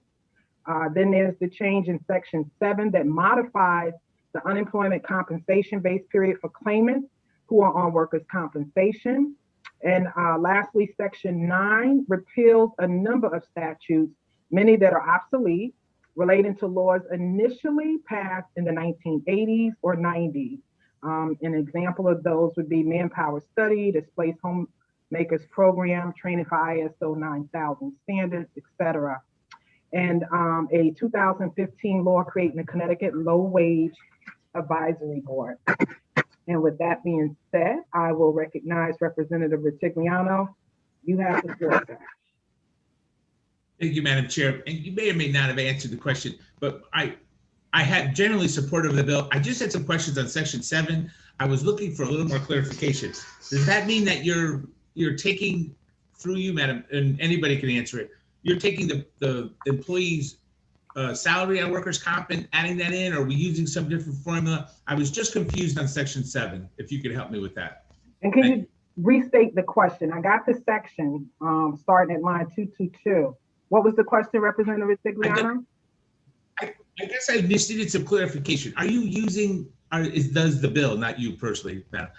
Then there's the change in Section 7 that modifies the unemployment compensation base period for claimants who are on workers' compensation. And lastly, Section 9 repeals a number of statutes, many that are obsolete, relating to laws initially passed in the 1980s or 90s. An example of those would be Manpower Study, Displaced Homemakers Program, Training for ISO 9000 standards, etc. And a 2015 law creating the Connecticut Low Wage Advisory Board. And with that being said, I will recognize Representative Ritigliano. You have the floor, sir. Thank you, Madam Chair. And you may or may not have answered the question, but I had generally supportive of the bill. I just had some questions on Section 7. I was looking for a little more clarification. Does that mean that you're taking, through you, Madam, and anybody can answer it, you're taking the employee's salary on workers' comp and adding that in, or are we using some different formula? I was just confused on Section 7, if you could help me with that. And can you restate the question? I got the section starting at line 222. What was the question, Representative Ritigliano? I guess I just needed some clarification. Are you using, does the bill, not you personally, Madam,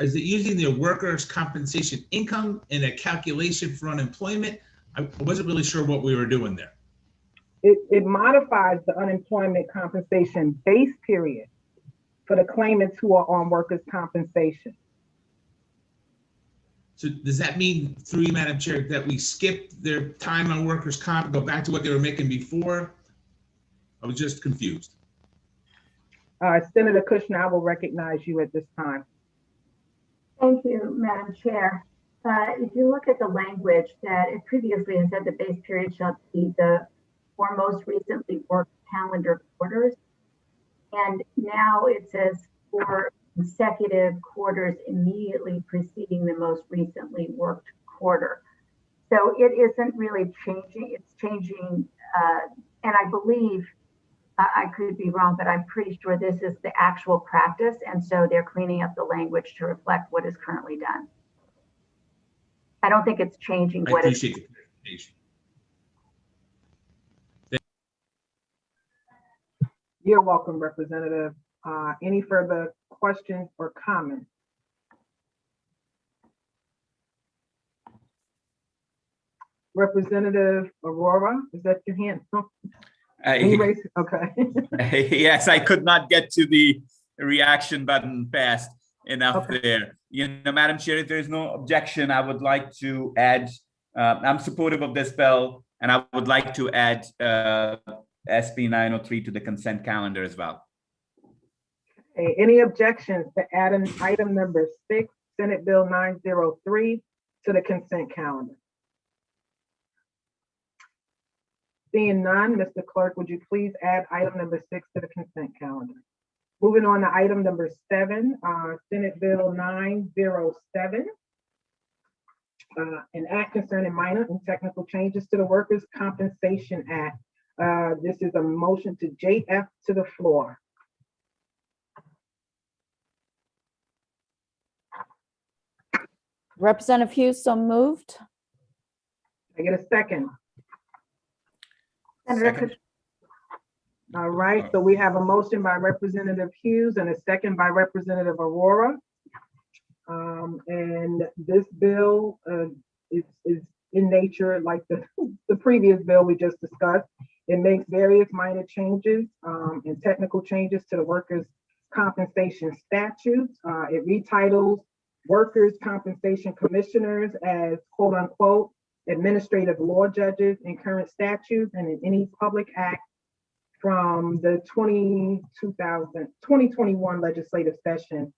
Is it using their workers' compensation income in a calculation for unemployment? I wasn't really sure what we were doing there. It modifies the unemployment compensation base period for the claimants who are on workers' compensation. So does that mean, through you, Madam Chair, that we skip their time on workers' comp and go back to what they were making before? I was just confused. Senator Kushner, I will recognize you at this time. Thank you, Madam Chair. If you look at the language that it previously has said the base period shall be the or most recently worked calendar quarters. And now it says for consecutive quarters immediately preceding the most recently worked quarter. So it isn't really changing, it's changing, and I believe, I could be wrong, but I'm pretty sure this is the actual practice. And so they're cleaning up the language to reflect what is currently done. I don't think it's changing what is. I appreciate the clarification. You're welcome, Representative. Any further questions or comments? Representative Aurora, is that your hand? Okay. Yes, I could not get to the reaction button fast enough there. Madam Chair, if there is no objection, I would like to add, I'm supportive of this bill, and I would like to add SB 903 to the consent calendar as well. Okay. Any objections to adding item number 6, Senate Bill 903, to the consent calendar? Seeing none, Mr. Clerk, would you please add item number 6 to the consent calendar? Moving on to item number 7, Senate Bill 907, an act concerning minor and technical changes to the Workers' Compensation Act. This is a motion to JF to the floor. Representative Hughes, so moved. Can I get a second? Second. All right, so we have a motion by Representative Hughes and a second by Representative Aurora. And this bill is in nature like the previous bill we just discussed. It makes various minor changes and technical changes to the workers' compensation statutes. It retitles workers' compensation commissioners as quote unquote administrative law judges in current statutes and in any public act from the 2021 legislative session.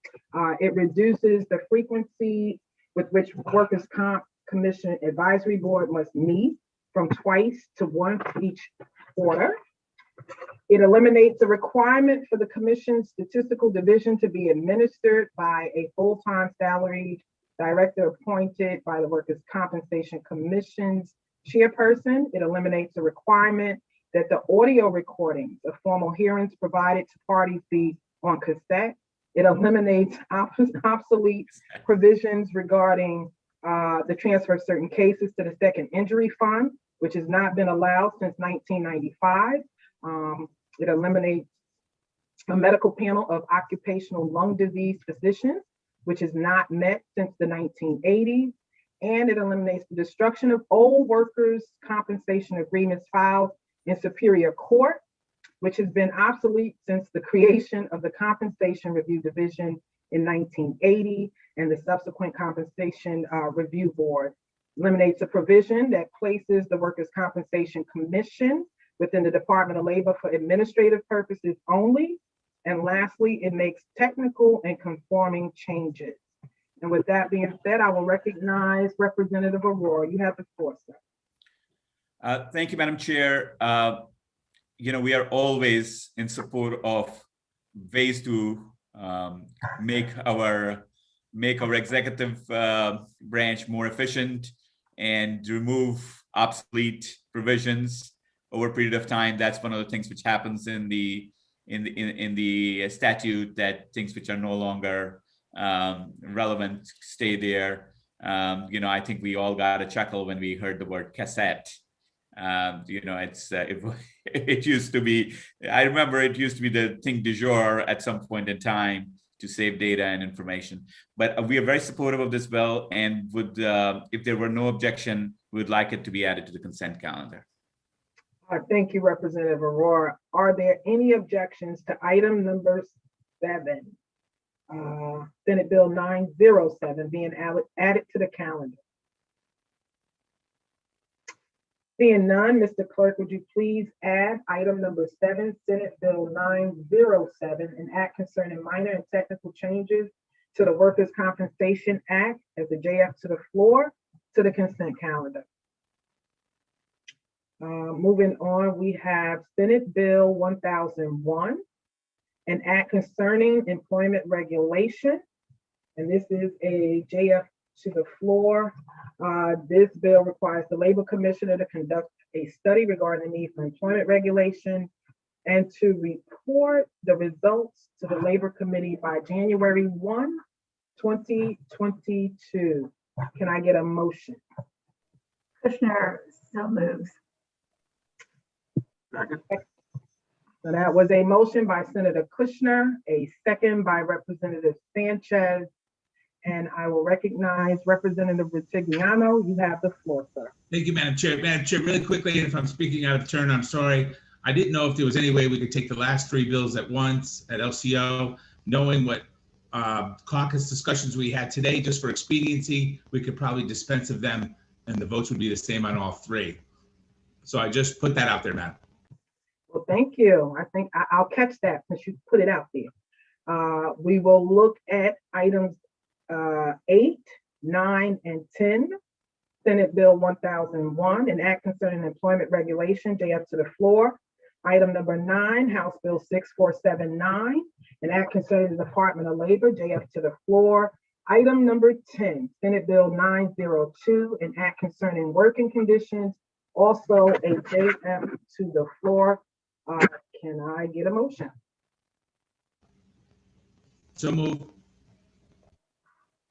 It reduces the frequency with which Workers' Comp Commission Advisory Board must meet from twice to once each quarter. It eliminates the requirement for the Commission's statistical division to be administered by a full-time salaried director appointed by the Workers' Compensation Commission's chairperson. It eliminates the requirement that the audio recordings of formal hearings provided to parties be on cassette. It eliminates obsolete provisions regarding the transfer of certain cases to the Second Injury Fund, which has not been allowed since 1995. It eliminates a medical panel of occupational lung disease physicians, which is not met since the 1980s. And it eliminates the destruction of old workers' compensation agreements filed in Superior Court, which has been obsolete since the creation of the Compensation Review Division in 1980 and the subsequent Compensation Review Board. Eliminates a provision that places the Workers' Compensation Commission within the Department of Labor for administrative purposes only. And lastly, it makes technical and conforming changes. And with that being said, I will recognize Representative Aurora. You have the floor, sir. Thank you, Madam Chair. We are always in support of ways to make our executive branch more efficient and remove obsolete provisions over a period of time. That's one of the things which happens in the statute, that things which are no longer relevant stay there. I think we all got a chuckle when we heard the word cassette. It used to be, I remember it used to be the thing du jour at some point in time to save data and information. But we are very supportive of this bill and would, if there were no objection, we would like it to be added to the consent calendar. Thank you, Representative Aurora. Are there any objections to item number 7? Senate Bill 907 being added to the calendar. Seeing none, Mr. Clerk, would you please add item number 7, Senate Bill 907, an act concerning minor and technical changes to the Workers' Compensation Act as a JF to the floor to the consent calendar. Moving on, we have Senate Bill 1001, an act concerning employment regulation, and this is a JF to the floor. This bill requires the Labor Commissioner to conduct a study regarding the need for employment regulation and to report the results to the Labor Committee by January 1, 2022. Can I get a motion? Kushner so moves. Second. So that was a motion by Senator Kushner, a second by Representative Sanchez, and I will recognize Representative Vitigliano. You have the floor, sir. Thank you, Madam Chair. Madam Chair, really quickly, and if I'm speaking out of turn, I'm sorry. I didn't know if there was any way we could take the last 3 bills at once at LCO, knowing what caucus discussions we had today, just for expediency, we could probably dispense of them and the votes would be the same on all 3. So I just put that out there, Madam. Well, thank you. I think I'll catch that since you put it out there. We will look at items 8, 9, and 10. Senate Bill 1001, an act concerning employment regulation, JF to the floor. Item number 9, House Bill 6479, an act concerning the Department of Labor, JF to the floor. Item number 10, Senate Bill 902, an act concerning working conditions, also a JF to the floor. Can I get a motion? So move.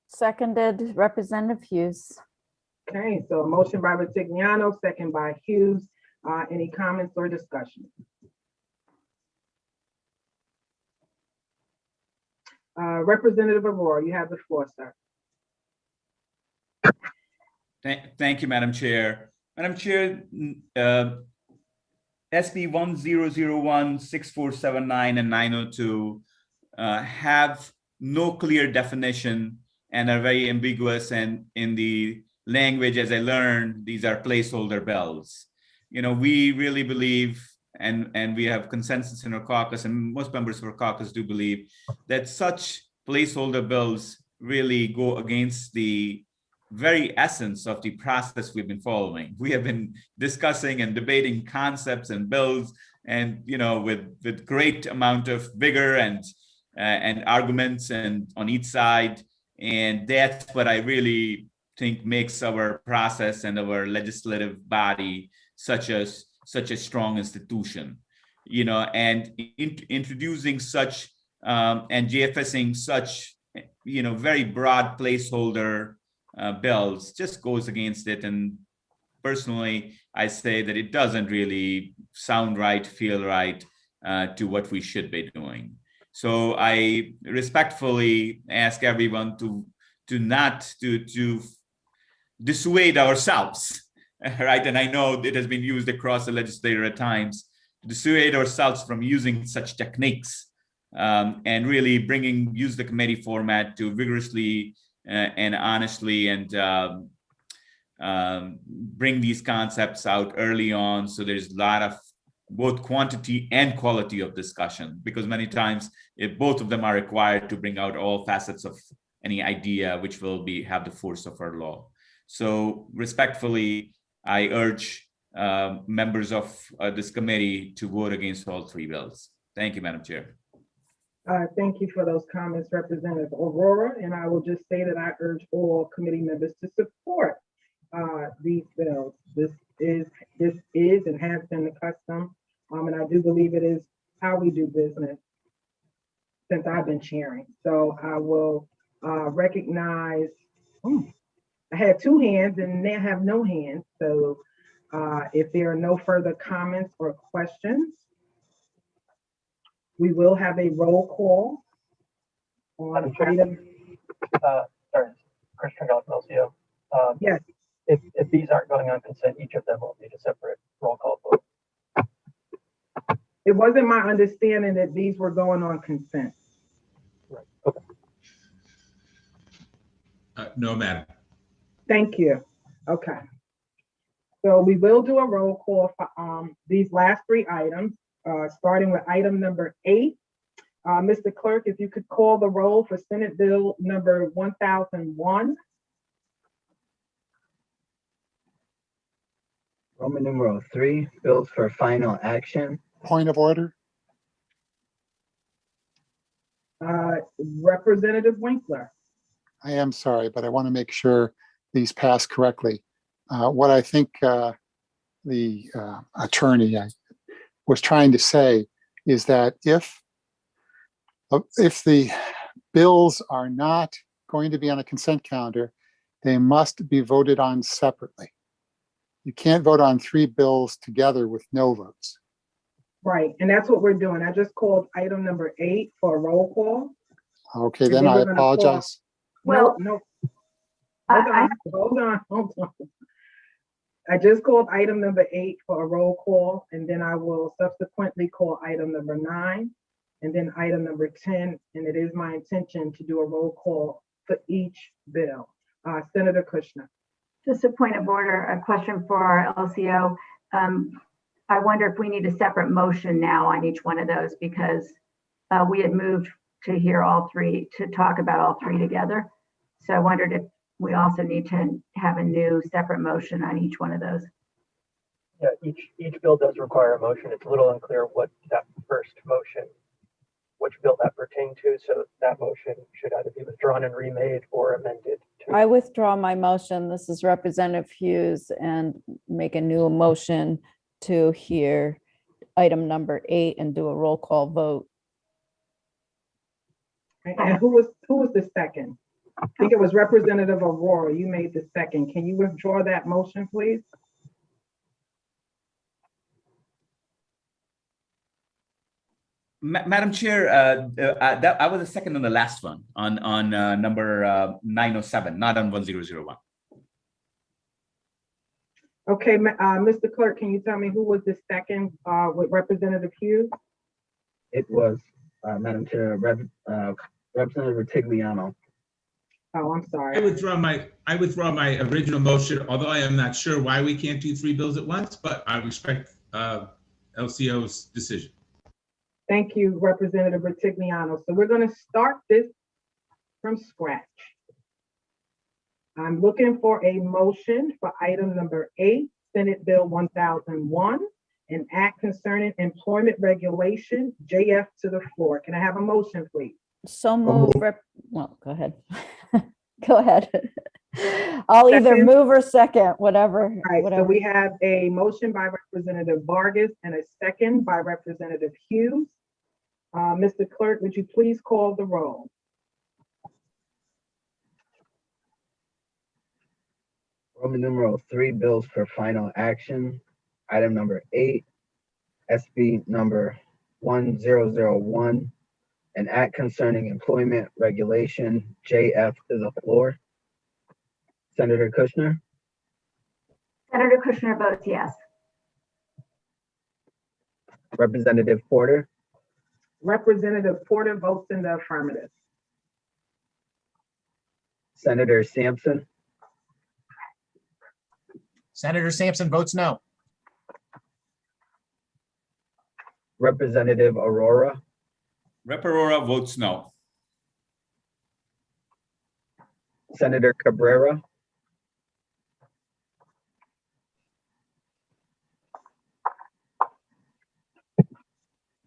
Seconded, Representative Hughes. Okay, so a motion by Vitigliano, second by Hughes. Any comments or discussion? Representative Aurora, you have the floor, sir. Thank you, Madam Chair. Madam Chair, SB 1001, 6479, and 902 have no clear definition and are very ambiguous, and in the language, as I learned, these are placeholder bills. You know, we really believe, and we have consensus in our caucus, and most members of our caucus do believe, that such placeholder bills really go against the very essence of the process we've been following. We have been discussing and debating concepts and bills, and with great amount of vigor and arguments and on each side, and that's what I really think makes our process and our legislative body such a strong institution. And introducing such and JFSing such very broad placeholder bills just goes against it. And personally, I say that it doesn't really sound right, feel right to what we should be doing. So I respectfully ask everyone to dissuade ourselves, right? And I know it has been used across the legislature at times, to dissuade ourselves from using such techniques and really use the committee format to vigorously and honestly and bring these concepts out early on, so there's a lot of both quantity and quality of discussion, because many times if both of them are required to bring out all facets of any idea which will have the force of our law. So respectfully, I urge members of this committee to vote against all 3 bills. Thank you, Madam Chair. Thank you for those comments, Representative Aurora, and I will just say that I urge all committee members to support these bills. This is and has been the custom, and I do believe it is how we do business since I've been chairing. So I will recognize, I had 2 hands and now have no hands. So if there are no further comments or questions, we will have a roll call. on Madam Chair? item, Sorry, Chris Tringali from LCO. yes, If these aren't going on consent, each of them will need a separate roll call vote. it wasn't my understanding that these were going on consent. Right. Okay. No, Madam. Thank you. Okay. So we will do a roll call for these last three items, starting with item number 8. Mr. Clerk, if you could call the roll for Senate Bill number 1001. Roman numeral 3, bills for final action. Point of order. Representative Winkler. I am sorry, but I want to make sure these pass correctly. What I think the attorney was trying to say is that if the bills are not going to be on a consent calendar, they must be voted on separately. You can't vote on 3 bills together with no votes. Right, and that's what we're doing. I just called item number 8 for a roll call. Okay, And then then I we're gonna call- apologize. Well, No. I- Hold on. I just called item number 8 for a roll call, and then I will subsequently call item number 9, and then item number 10, and it is my intention to do a roll call for each bill. Senator Kushner. Just a point of order, a question for our LCO. I wonder if we need a separate motion now on each one of those, because we had moved to hear all 3, to talk about all 3 together. So I wondered if we also need to have a new separate motion on each one of those. Yeah, each bill does require a motion. It's a little unclear what that first motion, which bill that pertained to. So that motion should either be withdrawn and remade or amended. I withdraw my motion. This is Representative Hughes, and make a new motion to hear item number 8 and do a roll call vote. And who was the second? I think it was Representative Aurora. You made the second. Can you withdraw that motion, please? Madam Chair, I was the second on the last one on number 907, not on 1001. Okay, Mr. Clerk, can you tell me who was the second with Representative Hughes? It was, Madam Chair, Representative Retigliano. Oh, I'm sorry. I withdraw my original motion, although I am not sure why we can't do 3 bills at once, but I respect LCO's decision. Thank you, Representative Retigliano. So we're going to start this from scratch. I'm looking for a motion for item number 8, Senate Bill 1001, an act concerning employment regulation, JF to the floor. Can I have a motion, please? So move, well, go ahead. Go ahead. I'll either Second. move or second, whatever. All right, so whatever. we have a motion by Representative Vargas and a second by Representative Hughes. Mr. Clerk, would you please call the roll? Roman numeral 3, bills for final action. Item number 8, SB number 1001, an act concerning employment regulation, JF to the floor. Senator Kushner, Senator Kushner votes yes. Representative Porter, Representative Porter votes in the affirmative. Senator Sampson, Senator Sampson votes no. Representative Aurora, Rep. Aurora votes no. Senator Cabrera,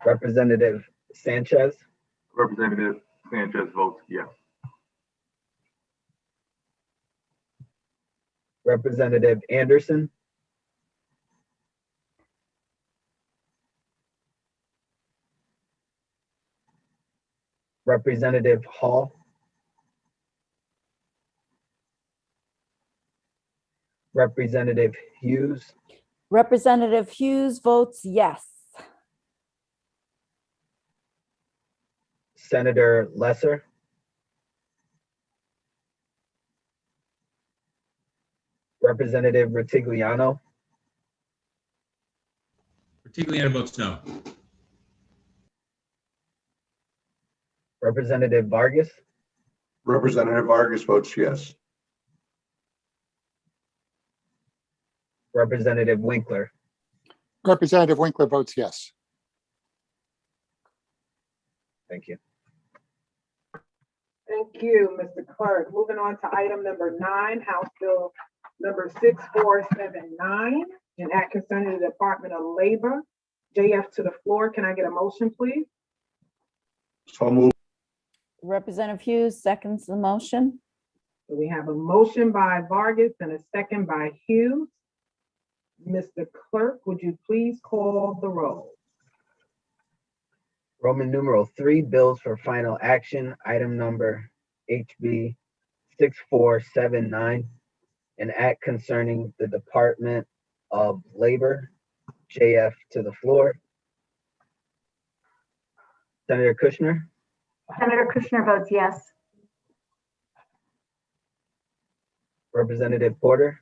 Representative Sanchez, Representative Sanchez votes yes. Representative Anderson, Representative Hall, Representative Hughes, Representative Hughes votes yes. Senator Lesser, Representative Ritigliano, Ritigliano votes no. Representative Vargas, Representative Vargas votes yes. Representative Winkler, Representative Winkler votes yes. thank you. Thank you, Mr. Clerk. Moving on to item number 9, House Bill number 6479, an act concerning the Department of Labor. JF to the floor. Can I get a motion, please? So moved. Representative Hughes seconds the motion. So we have a motion by Vargas and a second by Hughes. Mr. Clerk, would you please call the roll? Roman numeral 3, bills for final action, item number HB 6479, an act concerning the Department of Labor. JF to the floor. Senator Kushner, Senator Kushner votes yes. Representative Porter,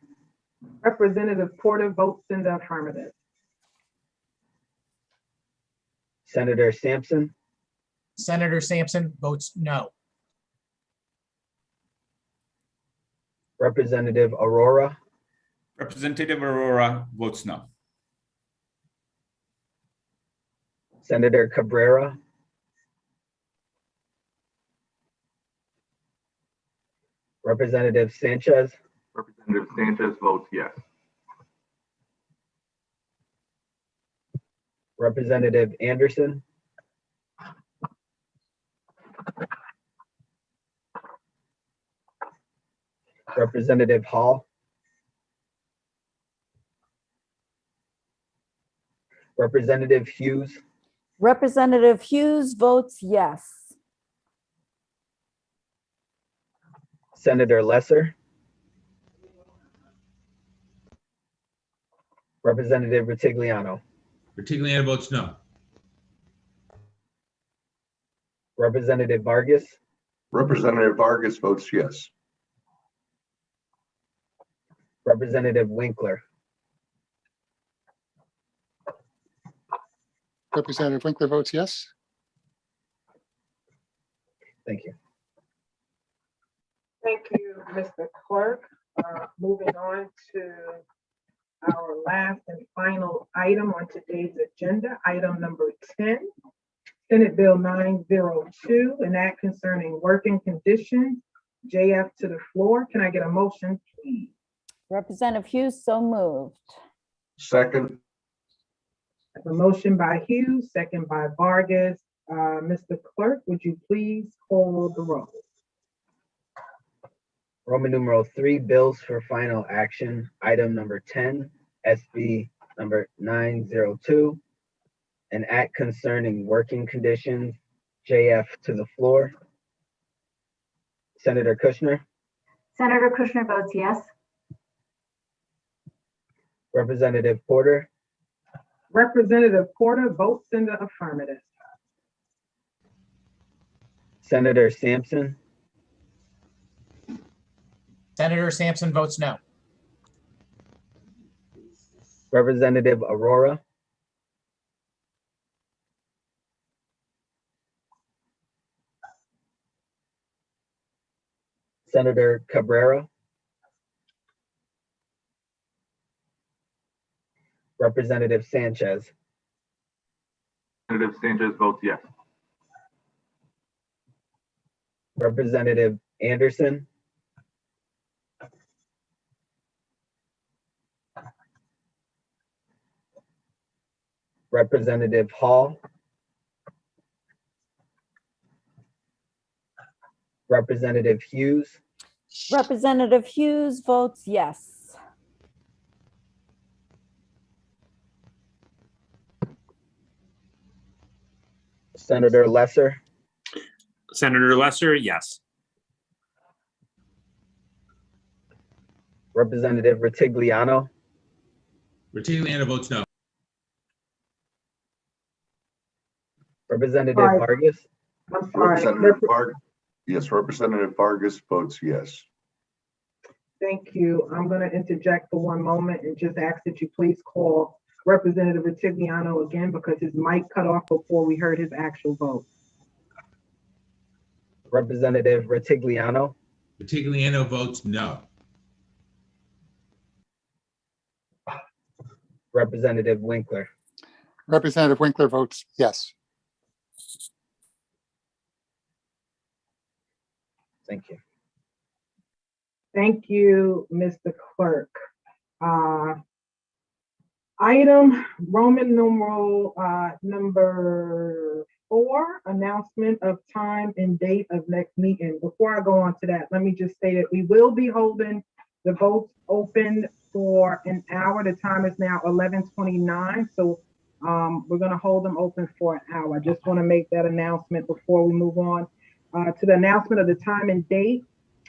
Representative Porter votes in the affirmative. Senator Sampson, Senator Sampson votes no. Representative Aurora, Representative Aurora votes no. Senator Cabrera, Representative Sanchez, Representative Sanchez votes yes. Representative Anderson, Representative Hall, Representative Hughes, Representative Hughes votes yes. Senator Lesser, Representative Ritigliano, Ritigliano votes no. Representative Vargas, Representative Vargas votes yes. Representative Winkler, Representative Winkler votes yes. thank you. Thank you, Mr. Clerk. Moving on to our last and final item on today's agenda, item number 10, Senate Bill 902, an act concerning working conditions. JF to the floor. Can I get a motion, please? Representative Hughes, so moved. Second. A motion by Hughes, second by Vargas. Mr. Clerk, would you please call the roll? Roman numeral 3, bills for final action, item number 10, SB number 902, an act concerning working conditions. JF to the floor. Senator Kushner, Senator Kushner votes yes. Representative Porter, Representative Porter votes in the affirmative. Senator Sampson, Senator Sampson votes no. Representative Aurora, Senator Cabrera, Representative Sanchez, Representative Sanchez votes yes. Representative Anderson, Representative Hall, Representative Hughes, Representative Hughes votes yes. Senator Lesser, Senator Lesser, yes. Representative Ritigliano, Ritigliano votes no. Representative Sorry. Vargas, I'm sorry. Representative Vargas. Yes, Representative Vargas votes yes. Thank you. I'm going to interject for one moment and just ask that you please call Representative Ritigliano again because his mic cut off before we heard his actual vote. Representative Ritigliano, Ritigliano votes no. Representative Winkler, Representative Winkler votes yes. thank you. Thank you, Mr. Clerk. Item Roman numeral number 4, announcement of time and date of next meeting. Before I go on to that, let me just say that we will be holding the votes open for an hour. The time is now 11:29, so we're going to hold them open for an hour. I just want to make that announcement before we move on to the announcement of the time and date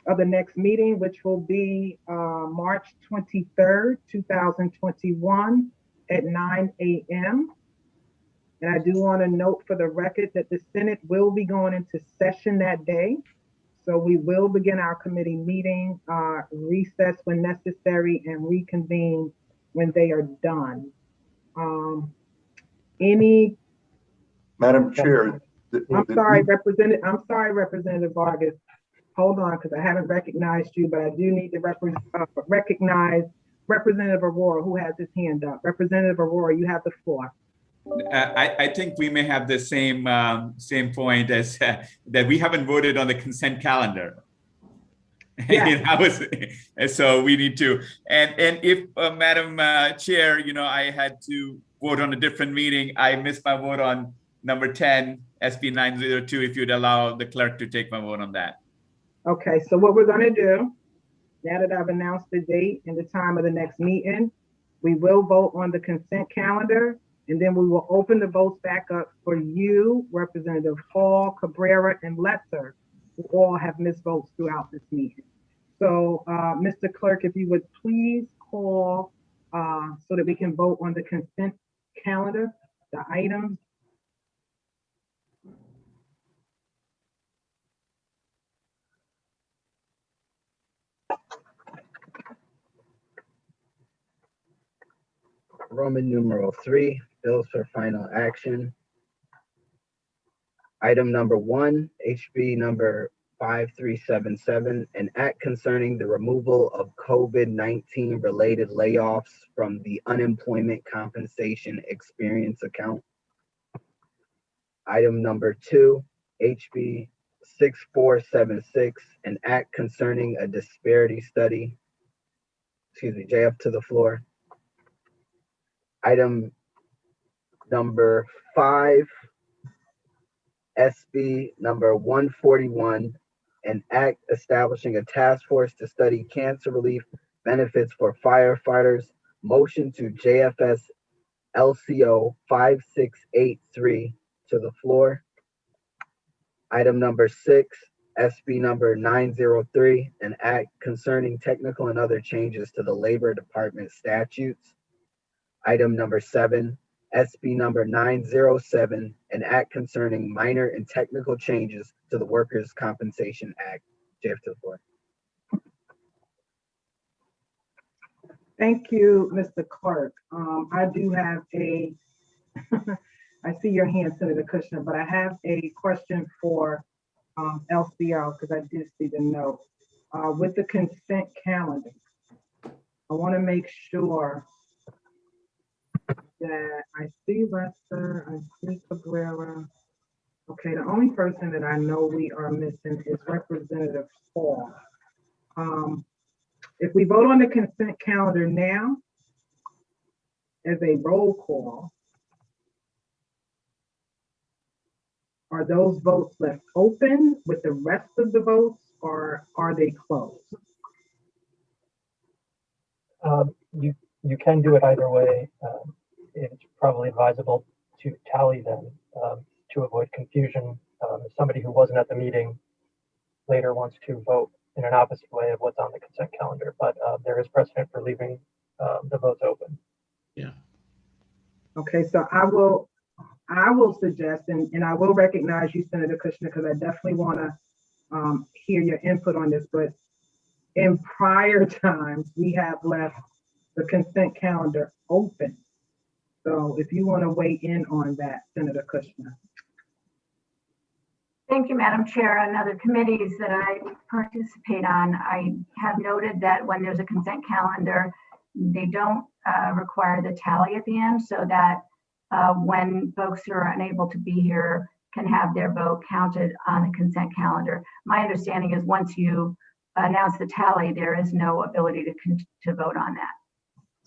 of the next meeting, which will be March 23rd, 2021 at 9 a.m. And I do want to note for the record that the Senate will be going into session that day. So we will begin our committee meeting, recess when necessary, and reconvene when they are done. Madam Chair. I'm sorry, Representative Vargas. Hold on, because I haven't recognized you, but I do need to recognize Representative Aurora, who has his hand up. Representative Aurora, you have the floor. I think we may have the same point as that we haven't voted on the consent calendar. Yeah. So we need to, and if Madam Chair, I had to vote on a different meeting. I missed my vote on number 10, SB 902, if you'd allow the clerk to take my vote on that. Okay, so what we're gonna do, now that I've announced the date and the time of the next meeting, we will vote on the consent calendar, and then we will open the votes back up for you, Representative Hall, Cabrera, and Letzer, who all have missed votes throughout this meeting. So, Mr. Clerk, if you would please call so that we can vote on the consent calendar, the items. Roman numeral 3, bills for final action. Item number 1, HB number 5377, an act concerning the removal of COVID-19 related layoffs from the unemployment compensation experience account. Item number 2, HB 6476, an act concerning a disparity study. Excuse me, JF to the floor. Item number 5, SB number 141, an act establishing a task force to study cancer relief benefits for firefighters. Motion to JFS LCO 5683 to the floor. Item number 6, SB number 903, an act concerning technical and other changes to the Labor Department statutes. Item number 7, SB number 907, an act concerning minor and technical changes to the Workers' Compensation Act. JF to the floor. Thank you, Mr. Clerk. I do have I see your hand, Senator Kushner, but I have a question for LCO because I did see the note. With the consent calendar, I want to make sure that I see Lester, I see Cabrera. Okay, the only person that I know we are missing is Representative Hall. If we vote on the consent calendar now as a roll call, are those votes left open with the rest of the votes, or are they closed? You can do it either way. It's probably advisable to tally them to avoid confusion. Somebody who wasn't at the meeting later wants to vote in an opposite way of what's on the consent calendar, but there is precedent for leaving the votes open. Yeah. Okay, so I will suggest, and I will recognize you, Senator Kushner, because I definitely want to hear your input on this, but in prior times, we have left the consent calendar open. So if you want to weigh in on that, Senator Kushner. Thank you, Madam Chair. On other committees that I participate on, I have noted that when there's a consent calendar, they don't require the tally at the end, so that when folks who are unable to be here can have their vote counted on the consent calendar. My understanding is once you announce the tally, there is no ability to vote on that.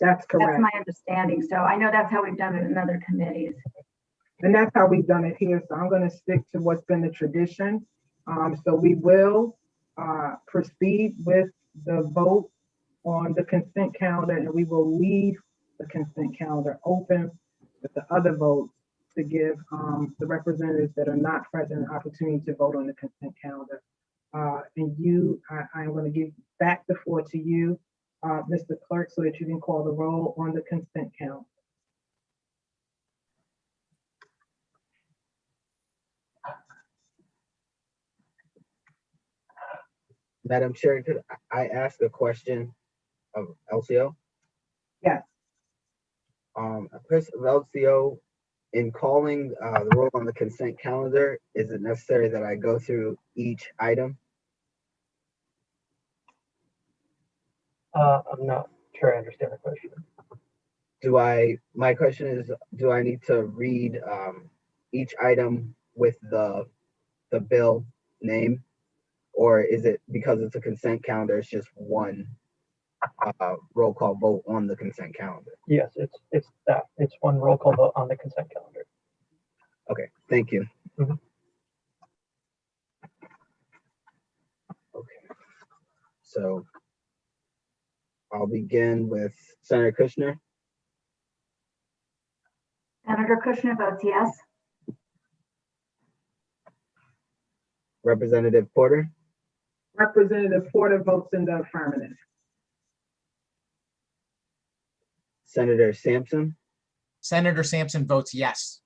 That's correct. That's my understanding. So I know that's how we've done it in other committees. And that's how we've done it here. So I'm going to stick to what's been the tradition. So we will proceed with the vote on the consent calendar, and we will leave the consent calendar open with the other votes to give the representatives that are not present an opportunity to vote on the consent calendar. I'm going to give back the floor to you, Mr. Clerk, so that you can call the roll on the consent calendar. Madam Chair, could I ask a question of LCO? Yes. Chris of LCO, in calling the roll on the consent calendar, is it necessary that I go through each item? I'm not sure I understand the question. My question is, do I need to read each item with the bill name? Or is it, because it's a consent calendar, it's just one roll call vote on the consent calendar? Yes, it's that. It's one roll call vote on the consent calendar. Okay, thank you. Mm-hmm. Okay, so I'll begin with Senator Kushner. Senator Kushner votes yes. Representative Porter. Representative Porter votes in the affirmative. Senator Sampson. Senator Sampson votes yes.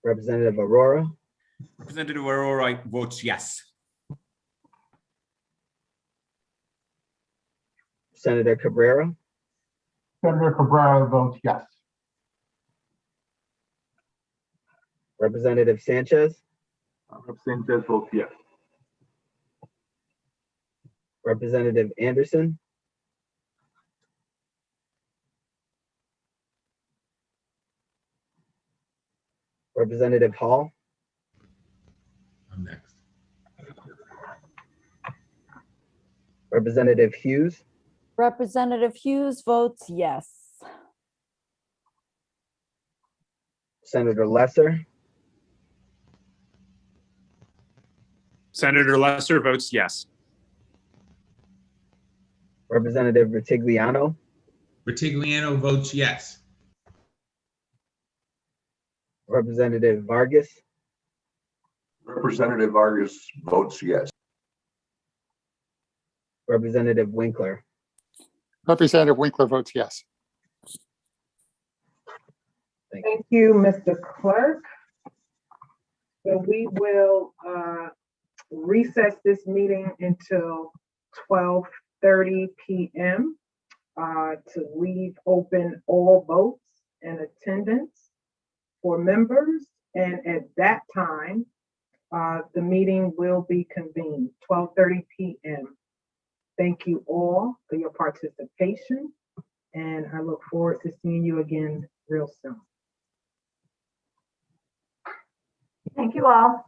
Representative Aurora. Representative Aurora votes yes. Senator Cabrera. Senator Cabrera votes yes. Representative Sanchez. Representative Sanchez votes yes. Representative Anderson. Representative Hall. I'm next. Representative Hughes. Representative Hughes votes yes. Senator Lesser. Senator Lesser votes yes. Representative Ritigliano. Ritigliano votes yes. Representative Vargas. Representative Vargas votes yes. Representative Winkler. Representative Winkler votes yes. Thank you, Mr. Clerk. So we will recess this meeting until 12:30 p.m. To leave open all votes and attendance for members. And at that time, the meeting will be convened, 12:30 p.m. Thank you all for your participation, and I look forward to seeing you again real soon. Thank you all.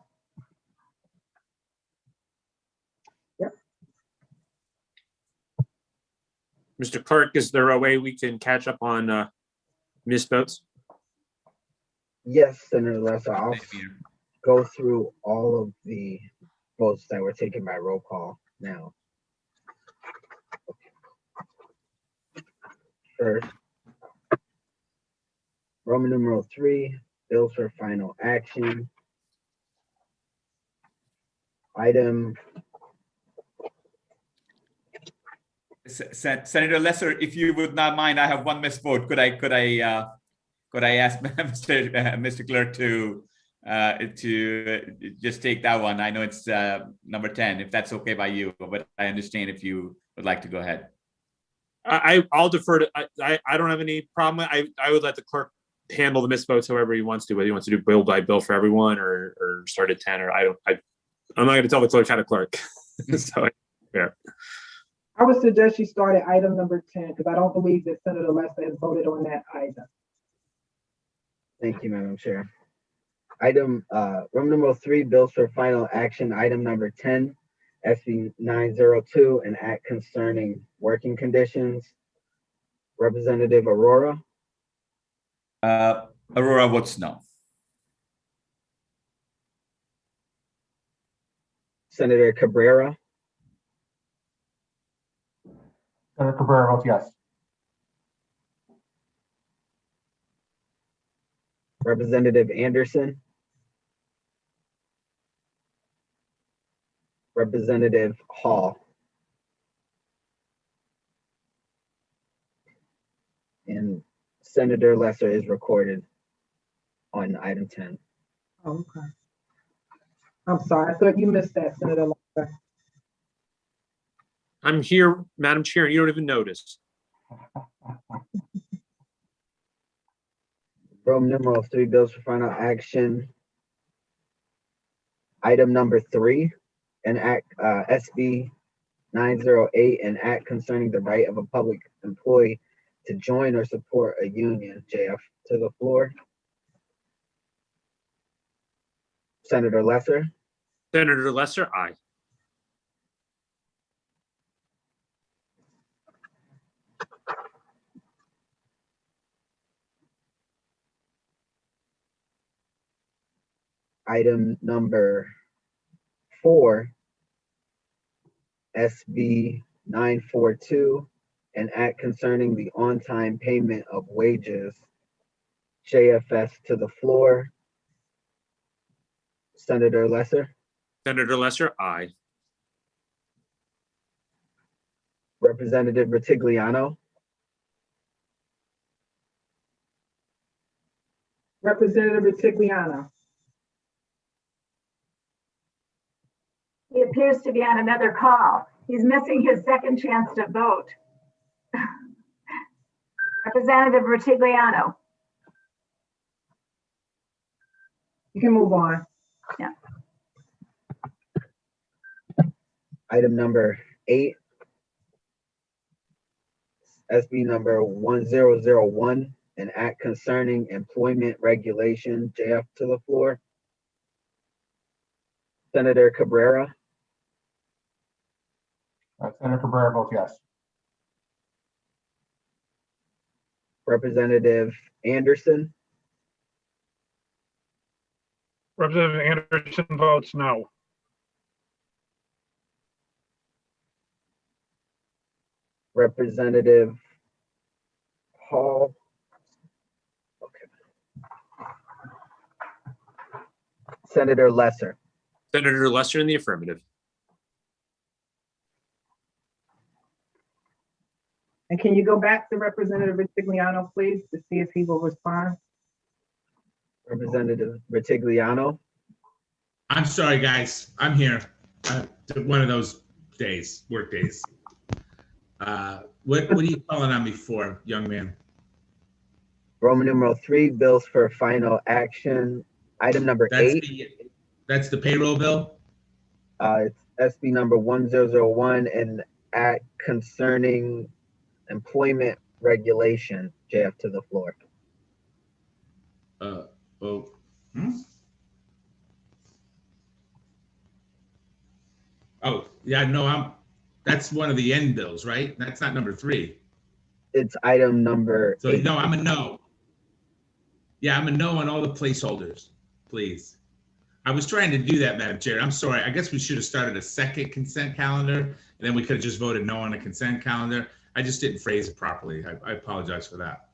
Mr. Clerk, is there a way we can catch up on missed votes? Yes, Senator Lesser. I'll go through all of the votes that were taken by roll call now. First, Roman numeral 3, bills for final action. Item. Senator Lesser, if you would not mind, I have one missed vote. Could I ask Mr. Clerk to to just take that one. I know it's number 10, if that's okay by you, but I understand if you would like to go ahead. I'll defer to, I don't have any problem. I would let the clerk handle the misvotes however he wants to, whether he wants to do bill by bill for everyone or start at 10, or I'm not going to tell the clerk how to clerk. So, yeah. I would suggest you start at item number 10, because I don't believe that Senator Lester has voted on that item. Thank you, Madam Chair. Item, room number 3, bills for final action. Item number 10, SB 902, an act concerning working conditions. Representative Aurora. Aurora votes no. Senator Cabrera. Senator Cabrera votes yes. Representative Anderson. Representative Hall. And Senator Lesser is recorded on item 10. Oh, okay. I'm sorry, I thought you missed that, Senator Lester. I'm here, Madam Chair, and you don't even notice. Room number 3, bills for final action. Item number 3, an act, SB 908, an act concerning the right of a public employee to join or support a union. JF to the floor. Senator Lesser. Senator Lesser, aye. Item number 4, SB 942, an act concerning the on-time payment of wages. JFS to the floor. Senator Lesser. Senator Lesser, aye. Representative Retigliano. Representative Retigliano. He appears to be on another call. He's missing his second chance to vote. Representative Retigliano. You can move on. Yeah. Item number 8, SB number 1001, an act concerning employment regulation. JF to the floor. Senator Cabrera. Senator Cabrera votes yes. Representative Anderson. Representative Anderson votes no. Representative Hall. Okay. Senator Lesser. Senator Lesser in the affirmative. And can you go back to Representative Retigliano, please, to see if he will respond? Representative Retigliano. I'm sorry, guys. I'm here. One of those days, work days. What are you calling on me for, young man? Roman numeral 3, bills for final action. Item number 8. That's the payroll bill? It's SB number 1001, an act concerning employment regulation. JF to the floor. Oh, yeah, no, that's one of the end bills, right? That's not number 3. It's item number 8. No, I'm a no. Yeah, I'm a no on all the placeholders, please. I was trying to do that, Madam Chair. I'm sorry. I guess we should have started a second consent calendar, and then we could have just voted no on a consent calendar. I just didn't phrase it properly. I apologize for that.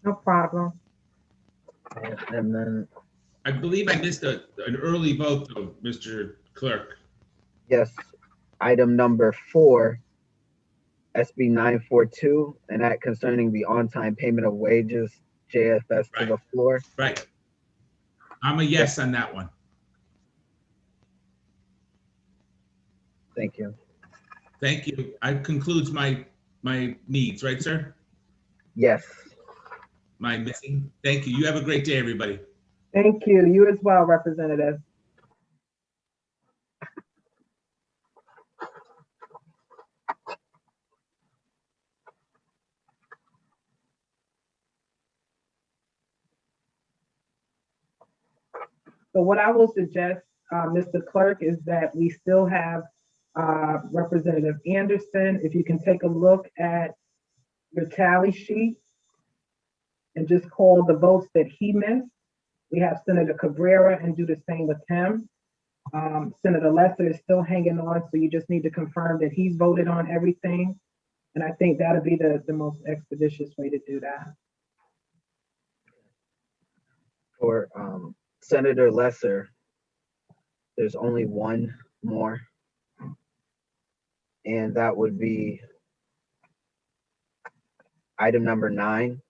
No problem. And then I believe I missed an early vote, though, Mr. Clerk. yes, item number 4, SB 942, an act concerning the on-time payment of wages. JFS to the floor. Right. I'm a yes on that one. Thank you. Thank you. I concludes my needs, right, sir? Yes. My missing. Thank you. You have a great day, everybody. Thank you. You as well, Representative. So what I will suggest, Mr. Clerk, is that we still have Representative Anderson. If you can take a look at your tally sheet and just call the votes that he missed. We have Senator Cabrera and do the same with him. Senator Lesser is still hanging on, so you just need to confirm that he's voted on everything. And I think that'll be the most expeditious way to do that. For Senator Lesser, there's only one more, and that would be item number 9,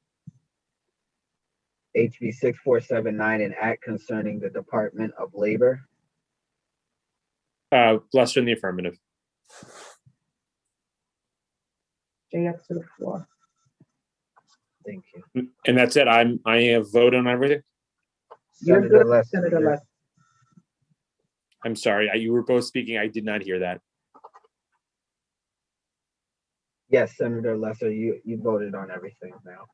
HB 6479, an act concerning the Department of Labor. Lesser in the affirmative. JF to the floor. Thank you. And that's it. I have voted on everything. You're Senator good, Lesser. Senator Lesser. I'm sorry. You were both speaking. I did not hear that. Yes, Senator Lesser, you voted on everything now.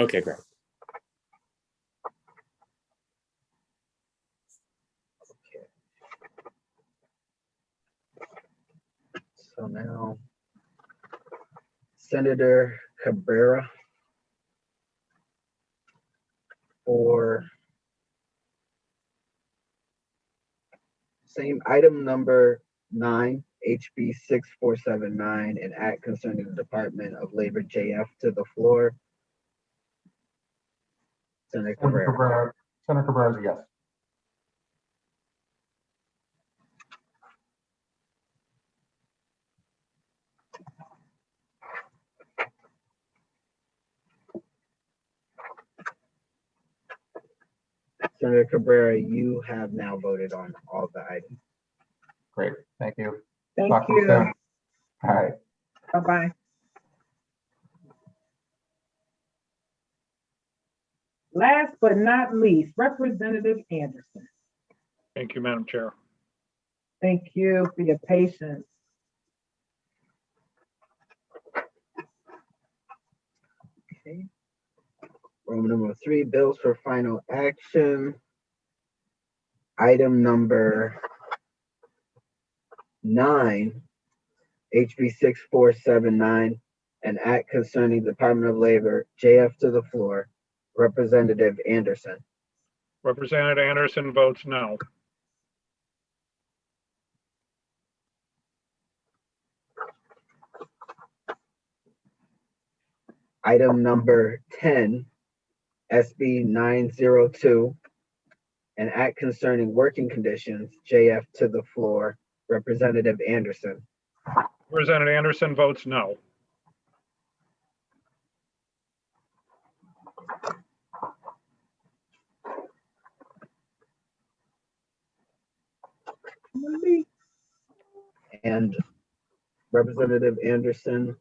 Okay, great. Okay. So now, Senator Cabrera for same item number 9, HB 6479, an act concerning the Department of Labor, JF to the floor. Senator Cabrera. Senator Cabrera is a yes. Senator Cabrera, you have now voted on all the items. Great, thank you. Thank Talk to you you. soon. All right. Bye-bye. Last but not least, Representative Anderson. Thank you, Madam Chair. Thank you for your patience. Okay. Roman number 3, bills for final action. Item number 9, HB 6479, an act concerning Department of Labor, JF to the floor. Representative Anderson. Representative Anderson votes no. Item number 10, SB 902, an act concerning working conditions, JF to the floor. Representative Anderson. Representative Anderson votes no. And Representative Anderson,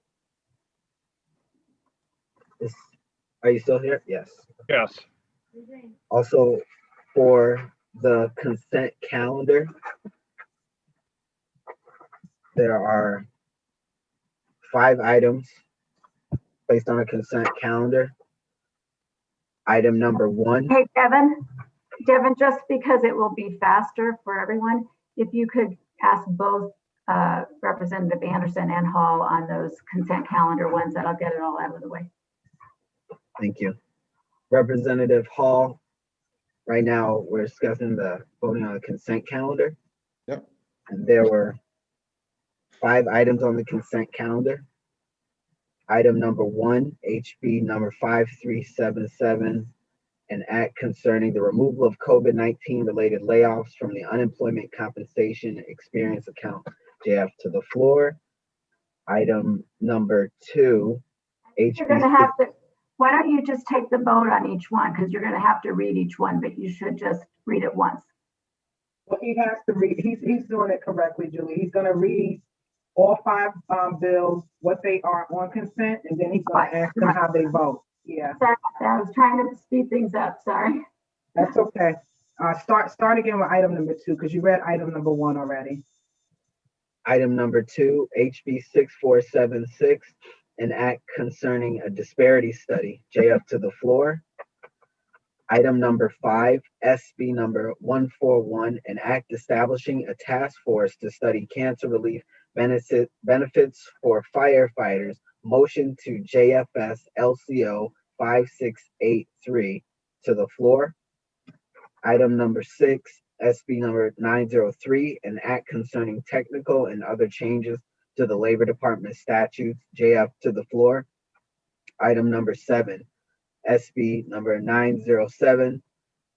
are you still here? Yes. Yes. Also, for the consent calendar, there are 5 items placed on a consent calendar. Item number 1. Hey, Devin, just because it will be faster for everyone, if you could ask both Representative Anderson and Hall on those consent calendar ones, that'll get it all out of the way. Thank you. Representative Hall, right now we're discussing the voting on the consent calendar. Yep. And there were 5 items on the consent calendar. Item number 1, HB number 5377, an act concerning the removal of COVID-19 related layoffs from the unemployment compensation experience account, JF to the floor. Item number 2, HB. Why don't you just take the vote on each one? Because you're going to have to read each one, but you should just read it once. Well, he has to read, he's doing it correctly, Julie. He's gonna read all five bills, what they are on consent, and then he's gonna ask them how they vote. Yeah, Sorry, I was trying to speed things up. Sorry. that's okay. Start again with item number 2, because you read item number 1 already. Item number 2, HB 6476, an act concerning a disparity study. JF to the floor. Item number 5, SB number 141, an act establishing a task force to study cancer relief benefits for firefighters. Motion to JFS LCO 5683 to the floor. Item number 6, SB number 903, an act concerning technical and other changes to the Labor Department statutes. JF to the floor. Item number 7, SB number 907,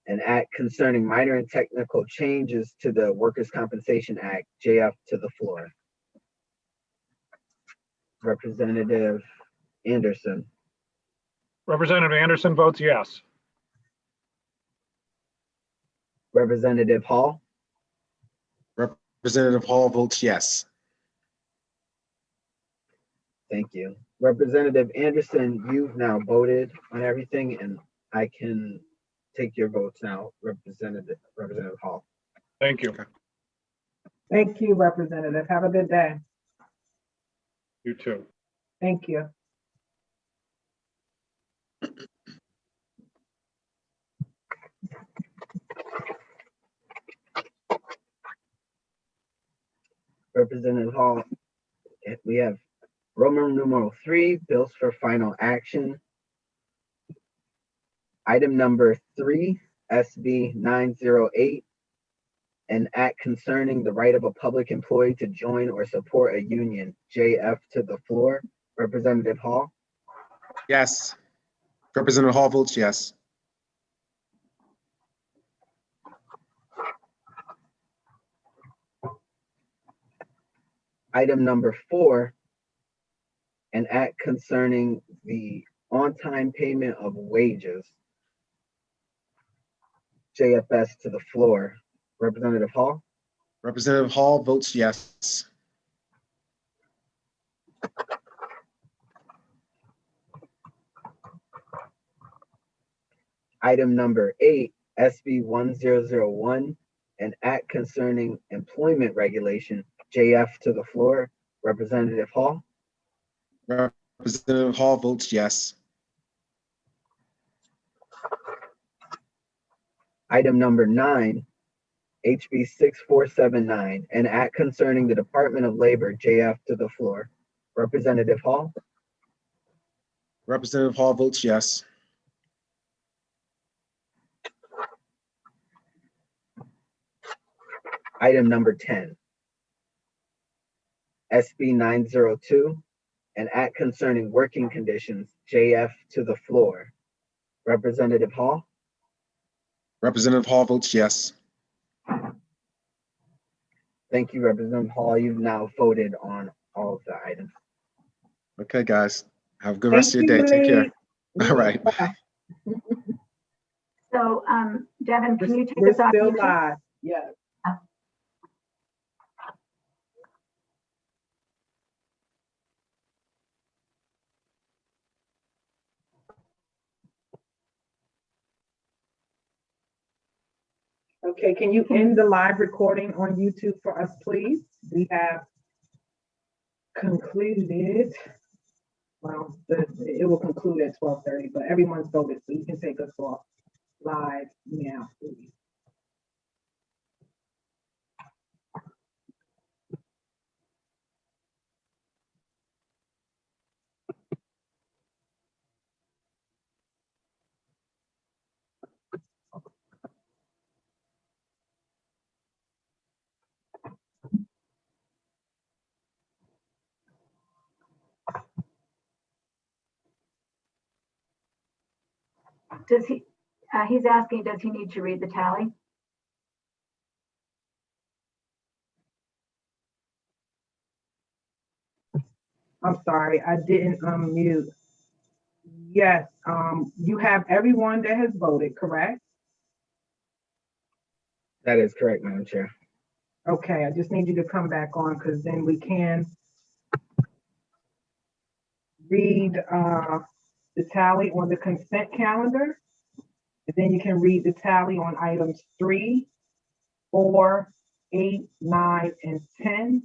an act concerning minor and technical changes to the Workers' Compensation Act. JF to the floor. Representative Anderson. Representative Anderson votes yes. Representative Hall. Representative Hall votes yes. Thank you. Representative Anderson, you've now voted on everything, and I can take your votes now, Representative Hall. Thank you. Thank you, Representative. Have a good day. You too. Thank you. Representative Hall, we have Roman numeral 3, bills for final action. Item number 3, SB 908, an act concerning the right of a public employee to join or support a union. JF to the floor. Representative Hall. Yes. Representative Hall votes yes. Item number 4, an act concerning the on-time payment of wages. JFS to the floor. Representative Hall. Representative Hall votes yes. Item number 8, SB 1001, an act concerning employment regulation. JF to the floor. Representative Hall. Representative Hall votes yes. Item number 9, HB 6479, an act concerning the Department of Labor. JF to the floor. Representative Hall. Representative Hall votes yes. Item number 10, SB 902, an act concerning working conditions. JF to the floor. Representative Hall. Representative Hall votes yes. Thank you, Representative Hall. You've now voted on all of the items. Okay, guys. Have a good rest of your day. Take care. All right. So, Devin, can you take We're us off still YouTube? live. Yes. Okay, can you end the live recording on YouTube for us, please? We have concluded, well, it will conclude at 12:30, but everyone's voted, so you can take us off live now, please. Does he, he's asking, does he need to read the tally? I'm sorry, I didn't unmute. Yes, you have everyone that has voted, correct? That is correct, Madam Chair. Okay, I just need you to come back on because then we can read the tally on the consent calendar. And then you can read the tally on items 3, 4, 8, 9, and 10.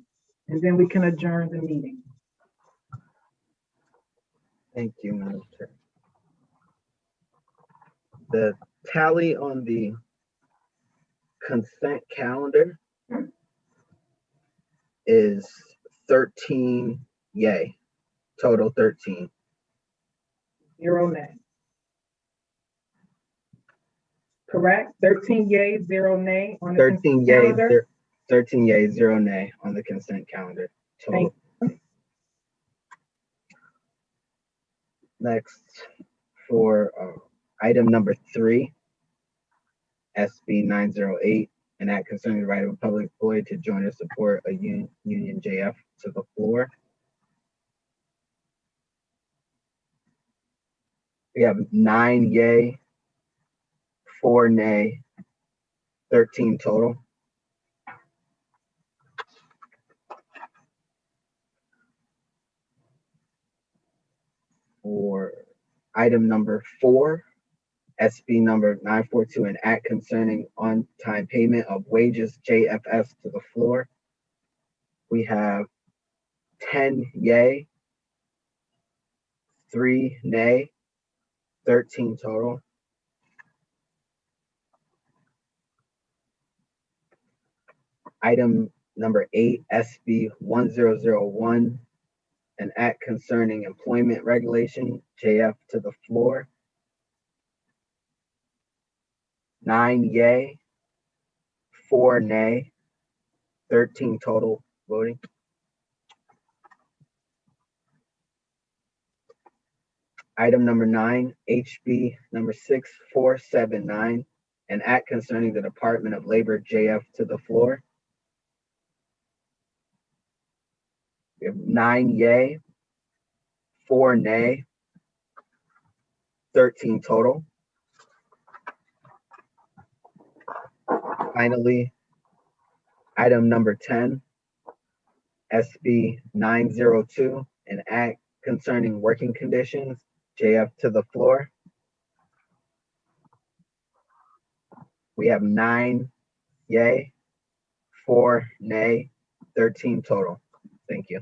And then we can adjourn the meeting. Thank you, Madam Chair. The tally on the consent calendar is 13 yay, total 13. 0 nay. Correct? 13 yay, 0 nay on the 13 consent yay, calendar. 13 yay, 0 nay on the consent calendar. Total. Next, for item number 3, SB 908, an act concerning the right of a public employee to join or support a union JF to the floor. We have 9 yay, 4 nay, 13 total. For item number 4, SB number 942, an act concerning on-time payment of wages JFS to the floor. We have 10 yay, 3 nay, 13 total. Item number 8, SB 1001, an act concerning employment regulation, JF to the floor. 9 yay, 4 nay, 13 total voting. Item number 9, HB number 6479, an act concerning the Department of Labor, JF to the floor. We have 9 yay, 4 nay, 13 total. Finally, item number 10, SB 902, an act concerning working conditions, JF to the floor. We have 9 yay, 4 nay, 13 total. Thank you.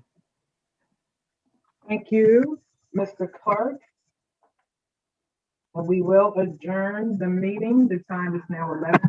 Thank you, Mr. Clark. We will adjourn the meeting. The time is now 11.